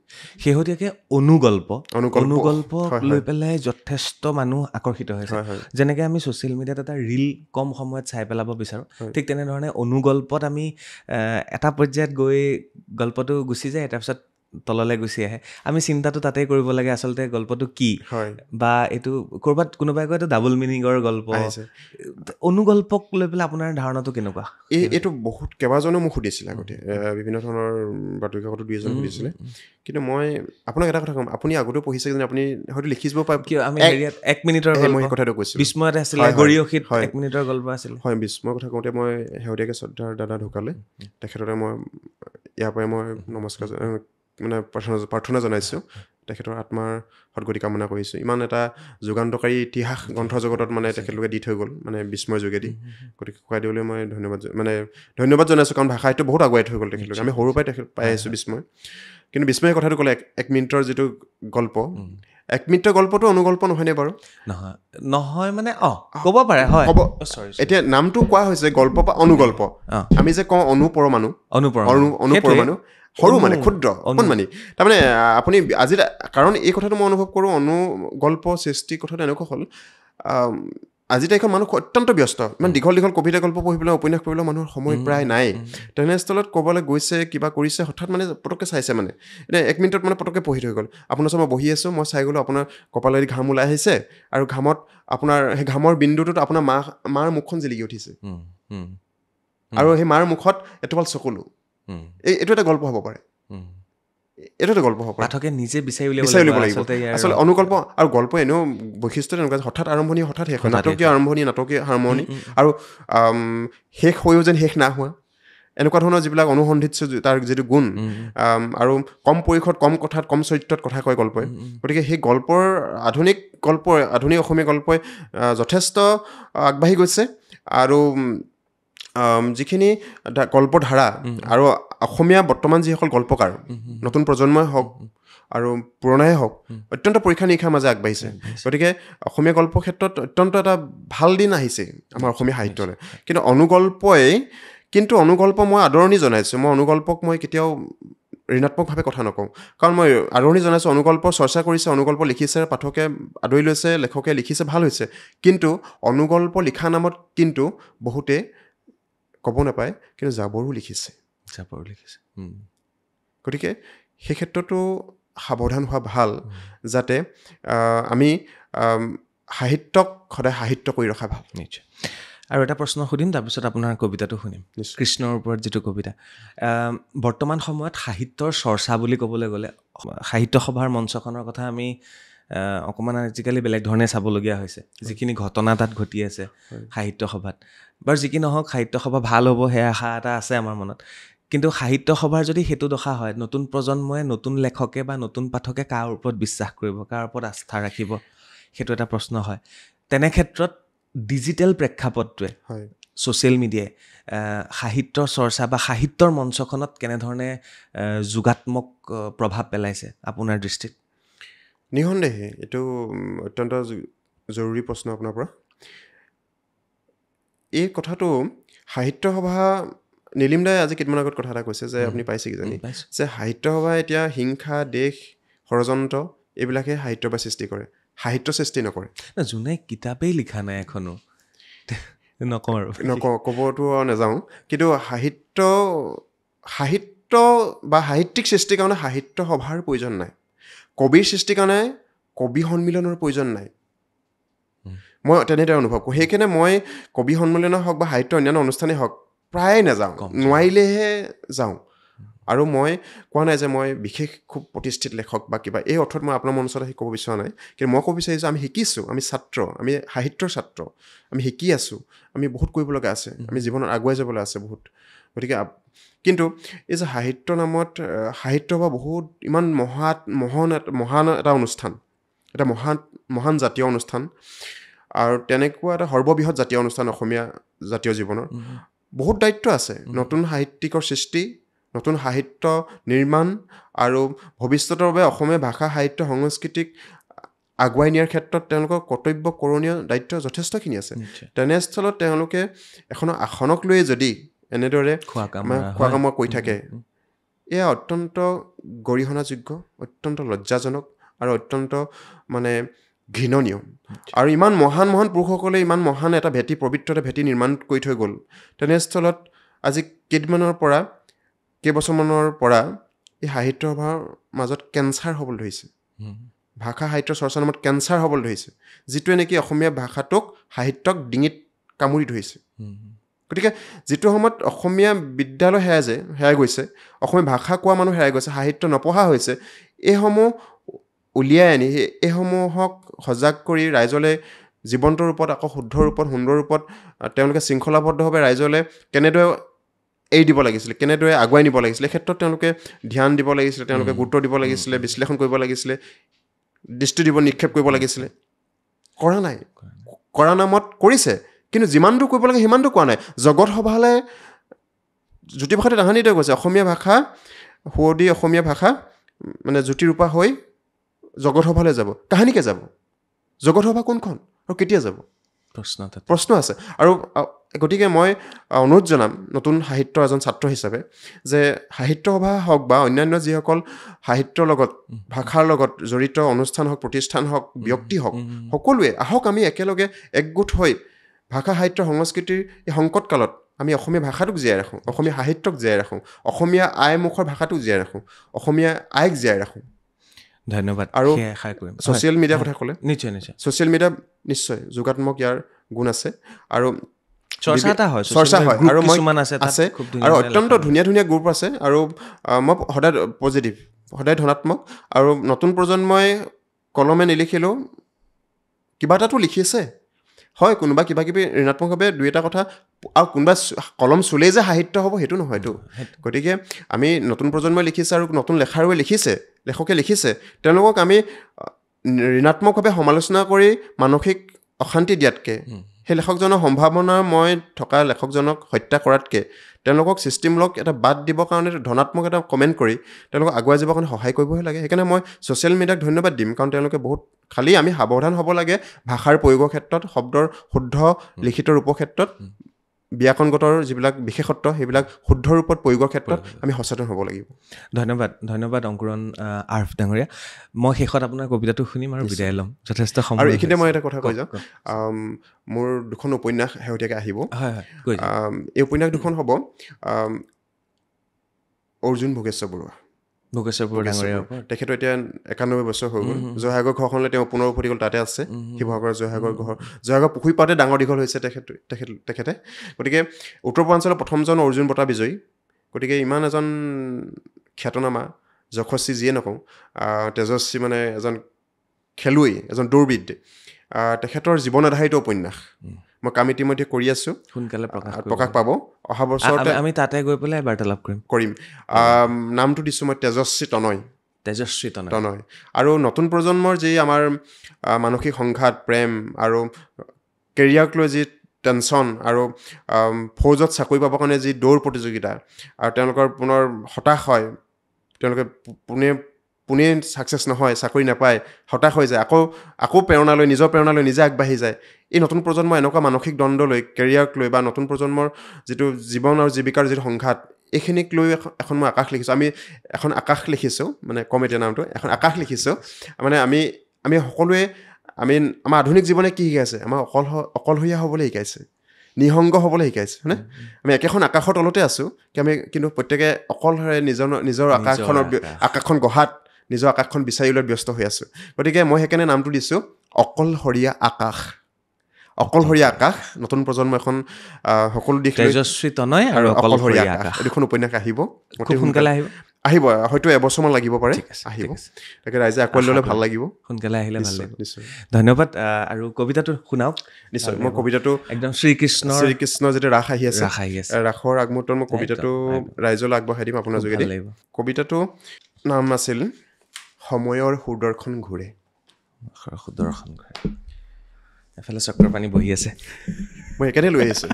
শেহতীয়াকৈ অনুগল্প লৈ পেলাই যথেষ্ট মানুহ আকৰ্ষিত হৈছে। যেনেকৈ আমি ছ'চিয়েল মিডিয়াত এটা ৰীল কম সময়ত চাই পেলাব বিচাৰোঁ, ঠিক তেনেধৰণে অনুগল্পত আমি এটা পৰ্যায়ত গৈ গল্পটো গুচি যায়, তাৰপিছত তললৈ গুচি আহে। আমি চিন্তাটো তাতেই কৰিব লাগে, আচলতে গল্পটো কি, বা এইটো ক'ৰবাত কোনোবাই কয় এইটো ডাবল মিনিঙৰ গল্প। অনুগল্পক লৈ পেলাই আপোনাৰ ধাৰণাটো কেনেকুৱা? এইটো বহুত কেইবাজনেও মোক সুধিছিলে আগতে, বিভিন্ন ধৰণৰ বাতৰি কাকতো দুই এজন সুধিছিলে। কিন্তু মই আপোনাক এটা কথা ক'ম, আপুনি আগতেও পঢ়িছে যে আপুনি হয়তো লিখি যাব পাৰে। কিয় আমি হেৰিয়াত 1 মিনিটৰ মই সেই কথাটো কৈছোঁ, বিস্ময়ত আছিলে, গৰিয়সীত 1 মিনিটৰ গল্প আছিলে। হয়, বিস্ময়ৰ কথা কওঁতে মই শেহতীয়াকৈ শ্ৰদ্ধাৰ দাদা ঢুকালে, তেখেতলৈ মই ইয়াৰ পৰাই মই নমস্কাৰ মানে প্ৰাৰ্থনা জনাইছোঁ, তেখেতৰ আত্মাৰ সদগতি কামনা কৰিছোঁ। ইমান এটা যুগান্তকাৰী ইতিহাস গ্ৰন্থ জগতত মানে তেখেতলোকে দি থৈ গ'ল, মানে বিস্ময়ৰ যোগেদি। গতিকে ককাই দিবলৈ মই ধন্যবাদ জনাইছোঁ, কাৰণ ভাষা সাহিত্য বহুত আগুৱাই থৈ গ'ল তেখেতলোকে। আমি সৰুৰ পৰাই তেখেত পাই আহিছোঁ বিস্ময়। কিন্তু বিস্ময়ৰ কথাটো ক'লে 1 মিনিটৰ যিটো গল্প, 1 মিনিটৰ গল্পটো অনুগল্প নহয়নে বাৰু? নহয় মানে ক'ব পাৰে, হয়। এতিয়া নামটো কোৱা হৈছে গল্প বা অনুগল্প। আমি যে কওঁ অনুপৰমাণু, সৰু মানে ক্ষুদ্ৰ অকণমানি, তাৰমানে আপুনি আজি, কাৰণ এই কথাটো মই অনুভৱ কৰোঁ, অনুগল্প সৃষ্টিৰ কথাটো এনেকুৱা হ'ল, আজি তাৰিখত মানুহ অত্যন্ত ব্যস্ত ইমান দীঘল কবিতা গল্প পঢ়িবলৈ উপন্যাস পঢ়িবলৈ মানুহৰ সময় প্ৰায় নাই তেনেস্থলত ক'বলৈ গৈছে কিবা কৰিছে হঠাৎ মানে পটককৈ চাইছে মানে এতিয়া 1 মিনিটত মানে পটককৈ পঢ়ি থৈ গ'ল আপোনাৰ ওচৰত মই বহি আছোঁ মই চাই গ'লোঁ আপোনাৰ কপালেদি ঘাম ওলাই আহিছে আৰু ঘামত আপোনাৰ সেই ঘামৰ বিন্দুটোত আপোনাৰ মাৰ মুখখন জিলিকি উঠিছে আৰু সেই মাৰ মুখত এটোপাল চকুলো এইটো এটা গল্প হ'ব পাৰে এইটো এটা গল্প হ'ব পাৰে পাঠকে নিজে বিচাৰি উলিয়াব লাগিব আচলতে অনুগল্প আৰু গল্প এনেও বৈশিষ্ট্য তেনেকুৱা হঠাৎ আৰম্ভণি হঠাৎ শেষ হয় নাটকীয় আৰম্ভণি নাটকীয় সাৰমণি আৰু শেষ হৈও যেন শেষ না হোৱা এনেকুৱা ধৰণৰ যিবিলাক অনুসন্ধিৎসু তাৰ যিটো গুণ আৰু কম পৰিসৰত কম কথাত কম চৰিত্ৰত কথা কয় গল্পই গতিকে সেই গল্পৰ আধুনিক অসমীয়া গল্পই যথেষ্ট আগবাঢ়ি গৈছে আৰু যিখিনি গল্পৰ ধাৰা আৰু অসমীয়া বৰ্তমান যিসকল গল্পকাৰ নতুন প্ৰজন্মই হওক আৰু পুৰণাই হওক অত্যন্ত পৰীক্ষা নিৰীক্ষাৰ মাজে আগবাঢ়িছে গতিকে অসমীয়া গল্পৰ ক্ষেত্ৰত অত্যন্ত এটা ভাল দিন আহিছে আমাৰ অসমীয়া সাহিত্যলৈ কিন্তু অনুগল্প মই আদৰণি জনাইছোঁ মই অনুগল্পক মই কেতিয়াও ঋণাত্মকভাৱে কথা নকওঁ কাৰণ মই আদৰণি জনাইছোঁ অনুগল্পৰ চৰ্চা কৰিছে অনুগল্প লিখিছে পাঠকে আদৰি লৈছে লেখকে লিখিছে ভাল হৈছে কিন্তু অনুগল্প লিখা নামত কিন্তু বহুতে ক'ব নাপায় কিন্তু জাবৰো লিখিছে গতিকে সেই ক্ষেত্ৰতো সাৱধান হোৱা ভাল যাতে আমি সাহিত্যক সদায় সাহিত্য কৰি ৰখা ভাল নিশ্চয় আৰু এটা প্ৰশ্ন সুধিম তাৰপিছত আপোনাৰ কবিতাটো শুনিম কৃষ্ণৰ ওপৰত যিটো কবিতা বৰ্তমান সময়ত সাহিত্যৰ চৰ্চা বুলি ক'বলৈ গ'লে সাহিত্য সভাৰ মঞ্চখনৰ কথা আমি অকণমান আজিকালি বেলেগ ধৰণে চাবলগীয়া হৈছে যিখিনি ঘটনা তাত ঘটি আছে সাহিত্য সভাত বাৰু যি কি নহওক সাহিত্য সভা ভাল হ'ব সেয়া আশা এটা আছে আমাৰ মনত কিন্তু সাহিত্য সভাৰ যদি সেইটো দশা হয় নতুন প্ৰজন্মই নতুন লেখকে বা নতুন পাঠকে কাৰ ওপৰত বিশ্বাস কৰিব কাৰ ওপৰত আস্থা ৰাখিব সেইটো এটা প্ৰশ্ন হয় তেনে ক্ষেত্ৰত ডিজিটেল প্ৰেক্ষাপটটোৱে ছ'চিয়েল মিডিয়াই সাহিত্যৰ চৰ্চা বা সাহিত্যৰ মঞ্চখনত কেনেধৰণে যোগাত্মক প্ৰভাৱ পেলাইছে আপোনাৰ দৃষ্টিত নিঃসন্দেহে এইটো অত্যন্ত জৰুৰী প্ৰশ্ন আপোনাৰ পৰা এই কথাটো সাহিত্য সভা নীলিম দাই আজি কেইদিনমান আগত কথা এটা কৈছে যে আপুনি পাইছে কিজানি যে সাহিত্য সভাই এতিয়া হিংসা দেশ ষড়যন্ত্ৰ এইবিলাকে সাহিত্য বা সৃষ্টি কৰে সাহিত্য সৃষ্টি নকৰে যোনে কিতাপেই লিখা নাই এখনো নকওঁ আৰু ক'বতো নাযাওঁ কিন্তু সাহিত্য বা সাহিত্যিক সৃষ্টিৰ কাৰণে সাহিত্য সভাৰ প্ৰয়োজন নাই কবিৰ সৃষ্টিৰ কাৰণে কবি সন্মিলনৰ প্ৰয়োজন নাই মই তেনেদৰে অনুভৱ কৰোঁ সেইকাৰণে মই কবি সন্মিলনে হওক বা সাহিত্য অন্যান্য অনুষ্ঠানেই হওক প্ৰায় নাযাওঁ নোৱাৰিলেহে যাওঁ আৰু মই কোৱা নাই যে মই বিশেষ খুব প্ৰতিষ্ঠিত লেখক বা কিবা এই অৰ্থত মই আপোনাৰ মঞ্চত আহি ক'ব বিচৰা নাই কিন্তু মই ক'ব বিচাৰিছোঁ আমি শিকিছোঁ আমি ছাত্ৰ আমি সাহিত্যৰ ছাত্ৰ আমি শিকি আছোঁ আমি বহুত কৰিব লগা আছে আমি জীৱনত আগুৱাই যাবলৈ আছে বহুত গতিকে কিন্তু এই যে সাহিত্য নামত সাহিত্য বা বহুত ইমান মহান এটা অনুষ্ঠান এটা মহান জাতীয় অনুষ্ঠান আৰু তেনেকুৱা এটা সৰ্ববৃহৎ জাতীয় অনুষ্ঠান অসমীয়া জাতীয় জীৱনৰ বহুত দায়িত্ব আছে নতুন সাহিত্যিকৰ সৃষ্টি নতুন সাহিত্য নিৰ্মাণ আৰু ভৱিষ্যতৰ বাবে অসমীয়া ভাষা সাহিত্য সংস্কৃতিক আগুৱাই নিয়াৰ ক্ষেত্ৰত তেওঁলোকৰ কৰ্তব্য কৰণীয় দায়িত্ব যথেষ্টখিনি আছে তেনেস্থলত তেওঁলোকে এখন আসনক লৈয়ে যদি এনেদৰে খোৱা কামোৰা কৰি থাকে এয়া অত্যন্ত গৰিহণাযোগ্য অত্যন্ত লজ্জাজনক আৰু অত্যন্ত মানে ঘৃণনীয় আৰু ইমান মহান পুৰুষসকলে ইমান মহান এটা পবিত্ৰ এটা ভেটি নিৰ্মাণ কৰি থৈ গ'ল তেনেস্থলত আজি কেইবছৰমানৰ পৰা এই সাহিত্য সভাৰ মাজত কেঞ্চাৰ হ'বলৈ ধৰিছে ভাষা সাহিত্য চৰ্চাৰ নামত কেঞ্চাৰ হ'বলৈ ধৰিছে যিটোৱে নেকি অসমীয়া ভাষাটোক সাহিত্যক ডিঙিত কামুৰি ধৰিছে গতিকে যিটো সময়ত অসমীয়া বিদ্যালয় হেৰাই গৈছে অসমীয়া ভাষা কোৱা মানুহ হেৰাই গৈছে সাহিত্য নপঢ়া হৈছে এইসমূহ উলিয়াই আনি এইসমূহক সজাগ কৰি ৰাইজলৈ জীৱন্ত ৰূপত আকৌ শুদ্ধ ৰূপত সুন্দৰ ৰূপত তেওঁলোকে শৃংখলাবদ্ধভাৱে ৰাইজলৈ কেনেদৰে এৰি দিব লাগিছিলে কেনেদৰে আগুৱাই নিব লাগিছিলে এই ক্ষেত্ৰত তেওঁলোকে ধ্যান দিব লাগিছিলে তেওঁলোকে গুৰুত্ব দিব লাগিছিলে বিশ্লেষণ কৰিব লাগিছিলে দৃষ্টি নিক্ষেপ কৰিব লাগিছিলে কৰা নাই কৰা নামত কৰিছে কিন্তু যিমানটো কৰিব লাগে সিমানটো কোৱা নাই জগত সভালৈ জ্যোতিপ্ৰসাদে তাহানিতে কৈছে অসমীয়া ভাষা সুৱদি অসমীয়া ভাষা মানে জ্যোতিৰূপা হৈ জগত সভালৈ যাব কাহানিকে যাব জগত সভা কোনখন আৰু কেতিয়া যাব প্ৰশ্ন আছে আৰু গতিকে মই অনুৰোধ জনাম নতুন সাহিত্যৰ এজন ছাত্ৰ হিচাপে যে সাহিত্য সভা হওক বা অন্যান্য যিসকল সাহিত্যৰ লগত ভাষাৰ লগত জড়িত অনুষ্ঠান হওক প্ৰতিষ্ঠান হওক ব্যক্তি হওক সকলোৱে আহক আমি একেলগে একগোট হৈ ভাষা সাহিত্য সংস্কৃতিৰ এই সংকট কালত আমি অসমীয়া ভাষাটোক জীয়াই ৰাখোঁ অসমীয়া সাহিত্যক জীয়াই ৰাখোঁ অসমীয়া আইমুখৰ ভাষাটোক জীয়াই ৰাখোঁ অসমীয়া আইক জীয়াই ৰাখোঁ ধন্যবাদ আৰু ছ'চিয়েল মিডিয়াৰ কথা ক'লে নিশ্চয় ছ'চিয়েল মিডিয়া নিশ্চয় যোগাত্মক ইয়াৰ গুণ আছে আৰু চৰ্চা হয় আৰু কিছুমান আছে আৰু অত্যন্ত ধুনীয়া ধুনীয়া গ্ৰুপ আছে আৰু মই সদায় পজিটিভ সদায় ধনাত্মক আৰু নতুন প্ৰজন্মই কলমে নিলিখিলেও কিবা এটাতো লিখিছে হয় কোনোবা কিবা কিবি ঋণাত্মকভাৱে দুই এটা কথা আৰু কোনোবা কলম চুলেই যে সাহিত্য হ'ব সেইটো নহয়তো গতিকে আমি নতুন প্ৰজন্মই লিখিছে আৰু নতুন লেখাৰুৱে লেখকে লিখিছে তেওঁলোকক আমি ঋণাত্মকভাৱে সমালোচনা কৰি মানসিক অশান্তি দিয়াতকৈ সেই লেখকজনৰ সম্ভাৱনাময় থকা লেখকজনক হত্যা কৰাতকৈ তেওঁলোকক সৃষ্টিমূলক এটা বাদ দিবৰ কাৰণে ধনাত্মক এটা কমেণ্ট কৰি তেওঁলোকক আগুৱাই যাবৰ কাৰণে সহায় কৰিবহে লাগে সেইকাৰণে মই ছ'চিয়েল মিডিয়াক ধন্যবাদ দিম কাৰণ তেওঁলোকে বহুত খালি আমি সাৱধান হ'ব লাগে ভাষাৰ প্ৰয়োগৰ ক্ষেত্ৰত শব্দৰ শুদ্ধ লিখিত ৰূপৰ ক্ষেত্ৰত ব্যাকৰণগতৰ যিবিলাক বিশেষত্ব সেইবিলাক শুদ্ধ ৰূপত প্ৰয়োগৰ ক্ষেত্ৰত আমি সচেতন হ'ব লাগিব ধন্যবাদ অংকুৰণ আৰফ ডাঙৰীয়া মই শেষত আপোনাৰ কবিতাটো শুনিম আৰু বিদায় ল'ম যথেষ্ট সময় আৰু এইখিনিতে মই এটা কথা কৈ যাওঁ মোৰ দুখন উপন্যাস শেহতীয়াকৈ আহিব এই উপন্যাস দুখন হ'ব অৰ্জুন ভোগেশ্বৰ বৰুৱা ডাঙৰীয়া তেখেতৰ এতিয়া 91 বছৰ হৈ গ'ল জয়সাগৰ ঘৰখনলৈ তেওঁ পুনৰ উভতি গ'ল তাতে আছে শিৱসাগৰৰ জয়সাগৰ পুখুৰী পাতে ডাঙৰ দীঘল হৈছে তেখেতে গতিকে উত্তৰ পূৰ্বাঞ্চলৰ প্ৰথমজন অৰ্জুন বঁটা বিজয়ী গতিকে ইমান এজন খ্যাতনামা যশস্বী যিয়ে নকওঁ তেজস্বী মানে এজন খেলুৱৈ এজন দৌৰবিদ তেখেতৰ জীৱন আধাৰিত উপন্যাস মই কাম ইতিমধ্যে কৰি আছোঁ সোনকালে প্ৰকাশ পাব অহা বছৰতে আমি তাতে গৈ পেলাই বাৰ্তালাপ কৰিম নামটো দিছোঁ মই তেজস্বী তনয় আৰু নতুন প্ৰজন্মৰ যি আমাৰ মানসিক সংঘাত প্ৰেম আৰু কেৰিয়াৰক লৈ যি টেনশ্যন আৰু ফৌজত চাকৰি পাবৰ কাৰণে যি দৌৰ প্ৰতিযোগিতা আৰু তেওঁলোকৰ পুনৰ হতাশ হয় তেওঁলোকে পোনে ছাকচেছ নহয় চাকৰি নাপায় হতাশ হৈ যায় আকৌ নিজৰ প্ৰেৰণা লৈ নিজে আগবাঢ়ি যায় এই নতুন প্ৰজন্ম এনেকুৱা মানসিক দ্বন্দ্ব লৈ কেৰিয়াৰক লৈ বা নতুন প্ৰজন্মৰ যিটো জীৱন আৰু জীৱিকাৰ যিটো সংঘাত এইখিনিক লৈ এখন মই আকাশ লিখিছোঁ আমি এখন আকাশ লিখিছোঁ মানে কম এতিয়া নামটো এখন আকাশ লিখিছোঁ মানে আমি সকলোৱে আমাৰ আধুনিক জীৱনে কি শিকাইছে আমাৰ অকলশৰীয়া হ'বলৈ শিকাইছে নিঃসংগ হ'বলৈ শিকাইছে হয়নে আমি একেখন আকাশৰ তলতে আছোঁ কিন্তু প্ৰত্যেকে অকলশৰে নিজৰ আকাশখন গঢ়াত নিজৰ আকাশখন বিচাৰি উলিওৱাত ব্যস্ত হৈ আছোঁ গতিকে মই সেইকাৰণে নামটো দিছোঁ অকলশৰীয়া আকাশ নতুন প্ৰজন্ম এখন সকলো দিশ তেজস্বী তনয় আৰু অকলশৰীয়া আকাশ দুখন উপন্যাস আহিব খুব সোনকালে আহিব হয়তো এবছৰমান লাগিব পাৰে আহিব তাকে ৰাইজে আঁকোৱালি ল'লে ভাল লাগিব সোনকালে আহিলে ভাল লাগিব ধন্যবাদ আৰু কবিতাটো শুনাওক নিশ্চয় মই কবিতাটো একদম শ্ৰীকৃষ্ণ যেতিয়া ৰাস আহি আছে ৰাসৰ আগমুহূৰ্তত মই কবিতাটো ৰাইজলৈ আগবঢ়াই দিম আপোনাৰ যোগেদি কবিতাটো নাম আছিল সময়ৰ সুদৰ্শন ঘূৰে এফালে চক্ৰপাণি বহি আছে মই একেতে লৈ আহিছোঁ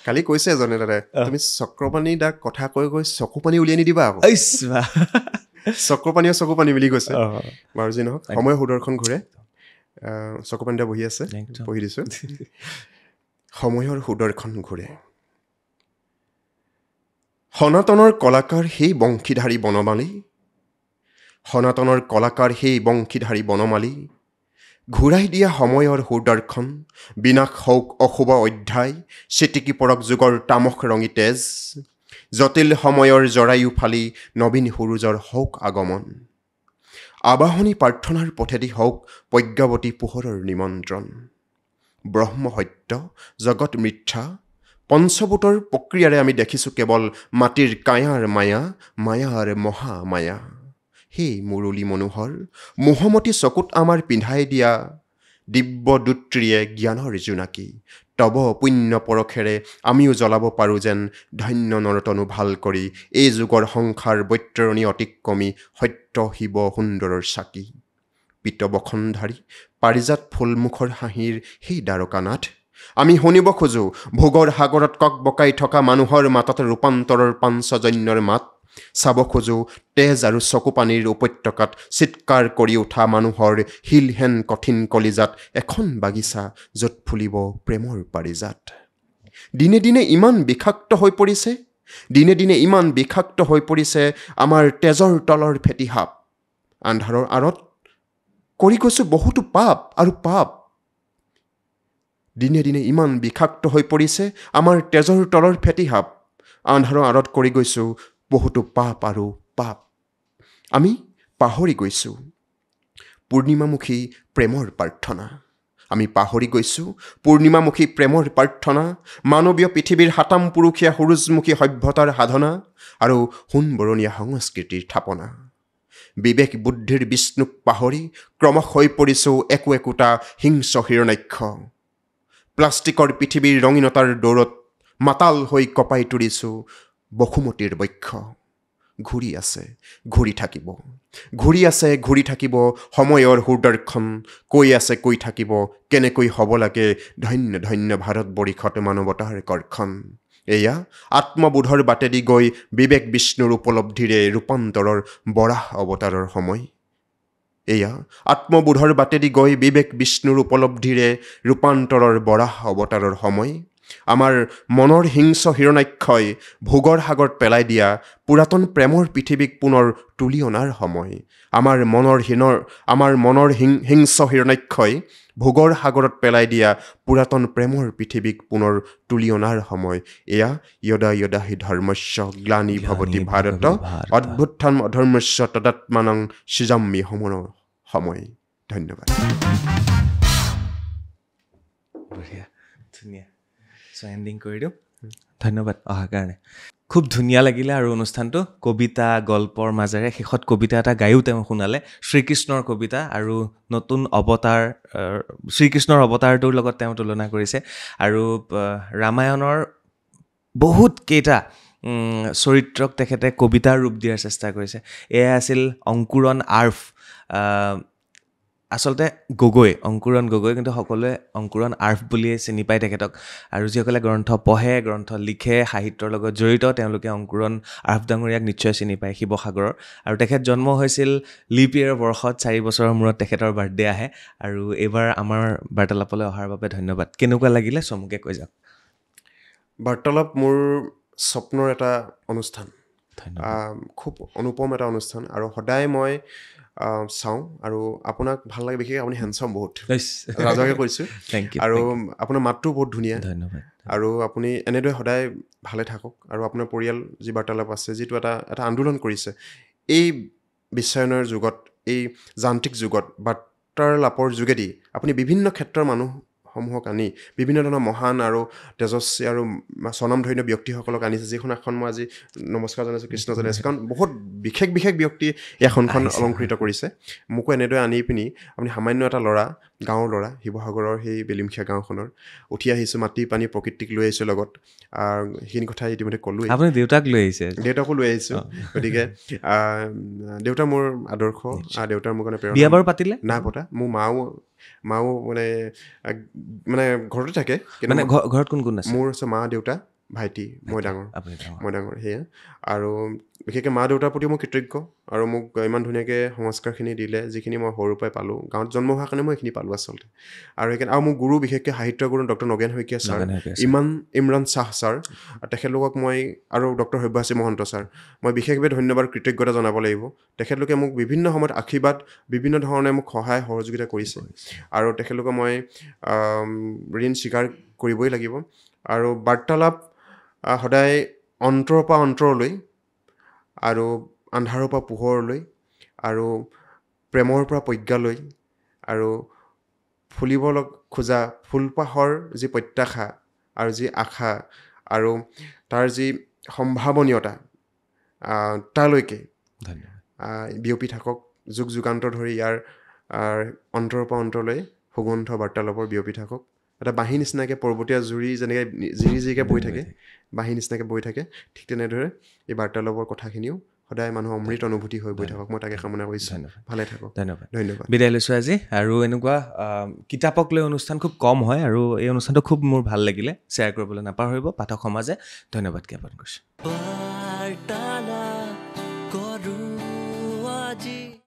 কালি কৈছে এজনে দাদা তুমি চক্ৰপাণি দাক কথা কৈ চকু পানী উলিয়াই নিদিবা আকৌ চকুপানী বুলি কৈছে বাৰু যি নহওক সময়ৰ সুদৰ্শন ঘূৰে চকুপাণি দা বহি আছে পঢ়ি দিছোঁ সময়ৰ সুদৰ্শন ঘূৰে সনাতনৰ কলাকাৰ সেই বংশীধাৰী বনমালী ঘূৰাই দিয়া সময়ৰ সুদৰ্শন বিনাশ হওক অশুভ অধ্যায় চিটিকি পৰক যুগৰ তামস ৰঙী তেজ জটিল সময়ৰ জৰায়ু ফালি নবীন সুৰুজৰ হওক আগমন আবাহনী প্ৰাৰ্থনাৰ পথেদি হওক প্ৰজ্ঞাৱতী পোহৰৰ নিমন্ত্ৰণ ব্ৰহ্ম সত্য জগত মিথ্যা পঞ্চভূতৰ প্ৰক্ৰিয়াৰে আমি দেখিছোঁ কেৱল মাটিৰ কায়াৰ মায়াৰ মহামায়া সেই মুৰলী মনোহৰ মোহমতী চকুত আমাৰ পিন্ধাই দিয়া দিব্য দুত্ৰীয়ে জ্ঞানৰ জোনাকী তব পুণ্য পৰশেৰে আমিও জ্বলাব পাৰোঁ যেন ধন্য নৰতনু ভাল কৰি এই যুগৰ সংসাৰ বৈতৰণী অতিক্ৰমী সত্য শিৱ সুন্দৰৰ চাকি পিতবখনধাৰী পাৰিজাত ফুলমুখৰ হাঁহিৰ সেই দ্বাৰকানাথ আমি শুনিব খোজোঁ ভোগৰ সাগৰত কক বকাই থকা মানুহৰ মাতত ৰূপান্তৰৰ পাঞ্চজন্যৰ মাত চাব খোজোঁ তেজ আৰু চকু পানীৰ উপত্যকাত চিৎকাৰ কৰি উঠা মানুহৰ শিলহেন কঠিন কলিজাত এখন বাগিচা য'ত ফুলিব প্ৰেমৰ পাৰিজাত। দিনে দিনে ইমান বিষাক্ত হৈ পৰিছে, দিনে দিনে ইমান বিষাক্ত হৈ পৰিছে আমাৰ তেজৰ তলৰ ফেটি সাপ। আন্ধাৰৰ আঁৰত কৰি গৈছোঁ বহুতো পাপ আৰু পাপ। দিনে দিনে ইমান বিষাক্ত হৈ পৰিছে আমাৰ তেজৰ তলৰ ফেটি সাপ। আন্ধাৰৰ আঁৰত কৰি গৈছোঁ বহুতো পাপ আৰু পাপ। আমি পাহৰি গৈছোঁ পূৰ্ণিমামুখী প্ৰেমৰ প্ৰাৰ্থনা। আমি পাহৰি গৈছোঁ পূৰ্ণিমামুখী প্ৰেমৰ প্ৰাৰ্থনা, মানৱীয় পৃথিৱীৰ সাতাম পুৰুষীয়া সুৰুজমুখী সভ্যতাৰ সাধনা আৰু সোণবৰণীয়া সংস্কৃতিৰ থাপনা। বিবেক বুদ্ধিৰ বিষ্ণুক পাহৰি ক্ৰমশ হৈ পৰিছোঁ একো একোটা হিংস্ৰ হিৰণ্যাক্ষ। প্লাষ্টিকৰ পৃথিৱীৰ ৰঙীনতাৰ দৌৰত মাতাল হৈ কঁপাই তুলিছোঁ বসুমতীৰ বক্ষ। ঘূৰি আছে ঘূৰি থাকিব, ঘূৰি আছে ঘূৰি থাকিব সময়ৰ সুদৰ্শন। কৈ আছে কৈ থাকিব কেনেকৈ হ'ব লাগে ধন্য ধন্য ভাৰতবৰ্ষত মানৱতাৰ কৰ্ষণ। এয়া আত্মবোধৰ বাটেদি গৈ বিবেক বিষ্ণুৰ উপলব্ধিৰে ৰূপান্তৰৰ বৰাহ অৱতাৰৰ সময়। এয়া আত্মবোধৰ বাটেদি গৈ বিবেক বিষ্ণুৰ উপলব্ধিৰে ৰূপান্তৰৰ বৰাহ অৱতাৰৰ সময়। আমাৰ মনৰ হিংস্ৰ হিৰণ্যাক্ষই ভোগৰ সাগৰত পেলাই দিয়া পুৰাতন প্ৰেমৰ পৃথিৱীক পুনৰ তুলি অনাৰ সময়। আমাৰ মনৰ হিংস্ৰ হিৰণ্যাক্ষই ভোগৰ সাগৰত পেলাই দিয়া পুৰাতন প্ৰেমৰ পৃথিৱীক পুনৰ তুলি অনাৰ সময়। এয়া য়দা য়দা হি ধৰ্মস্য গ্লানি ভৱতি ভাৰত অদ্ভুত্থান অধৰ্মস্য তদাত্মানং সৃজাম্যি সময়। ধন্যবাদ। ধুনীয়া। এণ্ডিং কৰি দিওঁ। ধন্যবাদ অহাৰ কাৰণে। খুব ধুনীয়া লাগিলে আৰু অনুষ্ঠানটো কবিতা গল্পৰ মাজেৰে শেষত কবিতা এটা গায়ো তেওঁ শুনালে, শ্ৰীকৃষ্ণৰ কবিতা আৰু নতুন অৱতাৰ শ্ৰীকৃষ্ণৰ অৱতাৰটোৰ লগত তেওঁ তুলনা কৰিছে আৰু ৰামায়ণৰ বহুত কেইটা চৰিত্ৰক তেখেতে কবিতাৰ ৰূপ দিয়াৰ চেষ্টা কৰিছে। এয়া আছিল অংকুৰণ আৰ্ফ, আচলতে অংকুৰণ গগৈ, কিন্তু সকলোৱে অংকুৰণ আৰ্ফ বুলিয়ে চিনি পায় তেখেতক। আৰু যিসকলে গ্ৰন্থ পঢ়ে, গ্ৰন্থ লিখে, সাহিত্যৰ লগত জড়িত, তেওঁলোকে অংকুৰণ আৰ্ফ ডাঙৰীয়াক নিশ্চয় চিনি পায়, শিৱসাগৰৰ। আৰু তেখেত জন্ম হৈছিল লিপ ইয়েৰ বৰ্ষত, 4 বছৰৰ মূৰত তেখেতৰ বাৰ্থডে আহে। আৰু এইবাৰ আমাৰ বাৰ্তালাপলৈ অহাৰ বাবে ধন্যবাদ। কেনেকুৱা লাগিলে চমুকে কৈ যাওক। বাৰ্তালাপ মোৰ স্বপ্নৰ এটা অনুষ্ঠান, ধন্যবাদ। খুব অনুপম এটা অনুষ্ঠান আৰু সদায় মই চাওঁ আৰু আপোনাক ভাল লাগে। বিশেষকৈ আপুনি হেণ্ডচাম বহুত, ৰাজকে কৈছোঁ। আৰু আপোনাৰ মাতটো বহুত ধুনীয়া। ধন্যবাদ। আৰু আপুনি এনেদৰে সদায় ভালে থাকক আৰু আপোনাৰ পৰিয়াল যি বাৰ্তালাপ আছে, যিটো এটা আন্দোলন কৰিছে এই বিশ্বায়নৰ যুগত, এই যান্ত্ৰিক যুগত বাৰ্তালাপৰ যোগেদি আপুনি বিভিন্ন ক্ষেত্ৰৰ মানুহসমূহক আনি বিভিন্ন ধৰণৰ মহান আৰু তেজস্বী আৰু স্বনামধন্য ব্যক্তিসকলক আনিছে, যিখন এখন মই আজি নমস্কাৰ জনাইছোঁ, কৃষ্ণ জনাইছোঁ, কাৰণ বহুত বিশেষ ব্যক্তি এই আসনখন অলংকৃত কৰিছে। মোকো এনেদৰে আনি পিনি আপুনি সামান্য এটা গাঁৱৰ ল'ৰা, শিৱসাগৰৰ সেই বেলিমখীয়া গাঁওখনৰ উঠি আহিছোঁ, মাটি পানী প্ৰকৃতিক লৈ আহিছোঁ লগত। সেইখিনি কথা ইতিমধ্যে ক'লোৱেই। আপুনি দেউতাক লৈ আহিছে? দেউতাকো লৈ আহিছোঁ। গতিকে দেউতা মোৰ আদৰ্শ, দেউতাৰ মোৰ কাৰণে প্ৰেৰণা। বিয়া বাৰু পাতিলে? নাই পতা। মোৰ মাও মানে ঘৰতে থাকে। মানে ঘৰত কোন কোন আছে? মোৰ আছে মা, দেউতা, ভাইটি, মই ডাঙৰ। সেয়া। আৰু বিশেষকৈ মা দেউতাৰ প্ৰতি মই কৃতজ্ঞ, আৰু মোক ইমান ধুনীয়াকৈ সংস্কাৰখিনি দিলে, যিখিনি মই সৰুৰ পৰাই পালোঁ। গাঁৱত জন্ম হোৱাৰ কাৰণে মই এইখিনি পালোঁ আচলতে। আৰু সেইকাৰণে মোৰ গুৰু, বিশেষকৈ সাহিত্য গুৰু doctor Nagen Saikia sir, Imran Shah sir, তেখেতলোকক মই, আৰু ডক্টৰ সব্যাসাচী মহন্ত ছাৰ, মই বিশেষভাৱে ধন্যবাদ কৃতজ্ঞতা জনাব লাগিব। তেখেতলোকে মোক বিভিন্ন সময়ত আশীৰ্বাদ, বিভিন্ন ধৰণে মোক সহায় সহযোগিতা কৰিছে, আৰু তেখেতলোকক মই ঋণ স্বীকাৰ কৰিবই লাগিব। আৰু বাৰ্তালাপ সদায় অন্তৰৰ পৰা অন্তৰলৈ, আৰু আন্ধাৰৰ পৰা পোহৰলৈ, আৰু প্ৰেমৰ পৰা প্ৰজ্ঞালৈ, আৰু ফুলিব খোজা ফুলপাহৰ যি প্ৰত্যাশা আৰু যি আশা আৰু তাৰ যি সম্ভাৱনীয়তা, তালৈকে বিয়পি থাকক। যুগ যুগান্তৰ ধৰি ইয়াৰ অন্তৰৰ পৰা অন্তৰলৈ সুগন্ধ বাৰ্তালাপৰ বিয়পি থাকক। এটা বাঁহী নিচিনাকৈ পৰ্বতীয়া জুৰি যেনেকৈ জিৰিকে বৈ থাকে, বাঁহী নিচিনাকৈ বৈ থাকে, ঠিক তেনেদৰে এই বাৰ্তালাপৰ কথাখিনিও সদায় মানুহৰ অমৃত অনুভূতি হৈ বৈ থাকক। মই তাকে কামনা কৰিছোঁ। ভালে থাকক। ধন্যবাদ। বিদায় লৈছোঁ আজি। আৰু এনেকুৱা কিতাপক লৈ অনুষ্ঠান খুব কম হয়, আৰু এই অনুষ্ঠানটো খুব মোৰ ভাল লাগিলে। শ্বেয়াৰ কৰিবলৈ নাপাহৰিব পাঠক সমাজে। ধন্যবাদ জ্ঞাপন কৰিছোঁ। কৰো আজি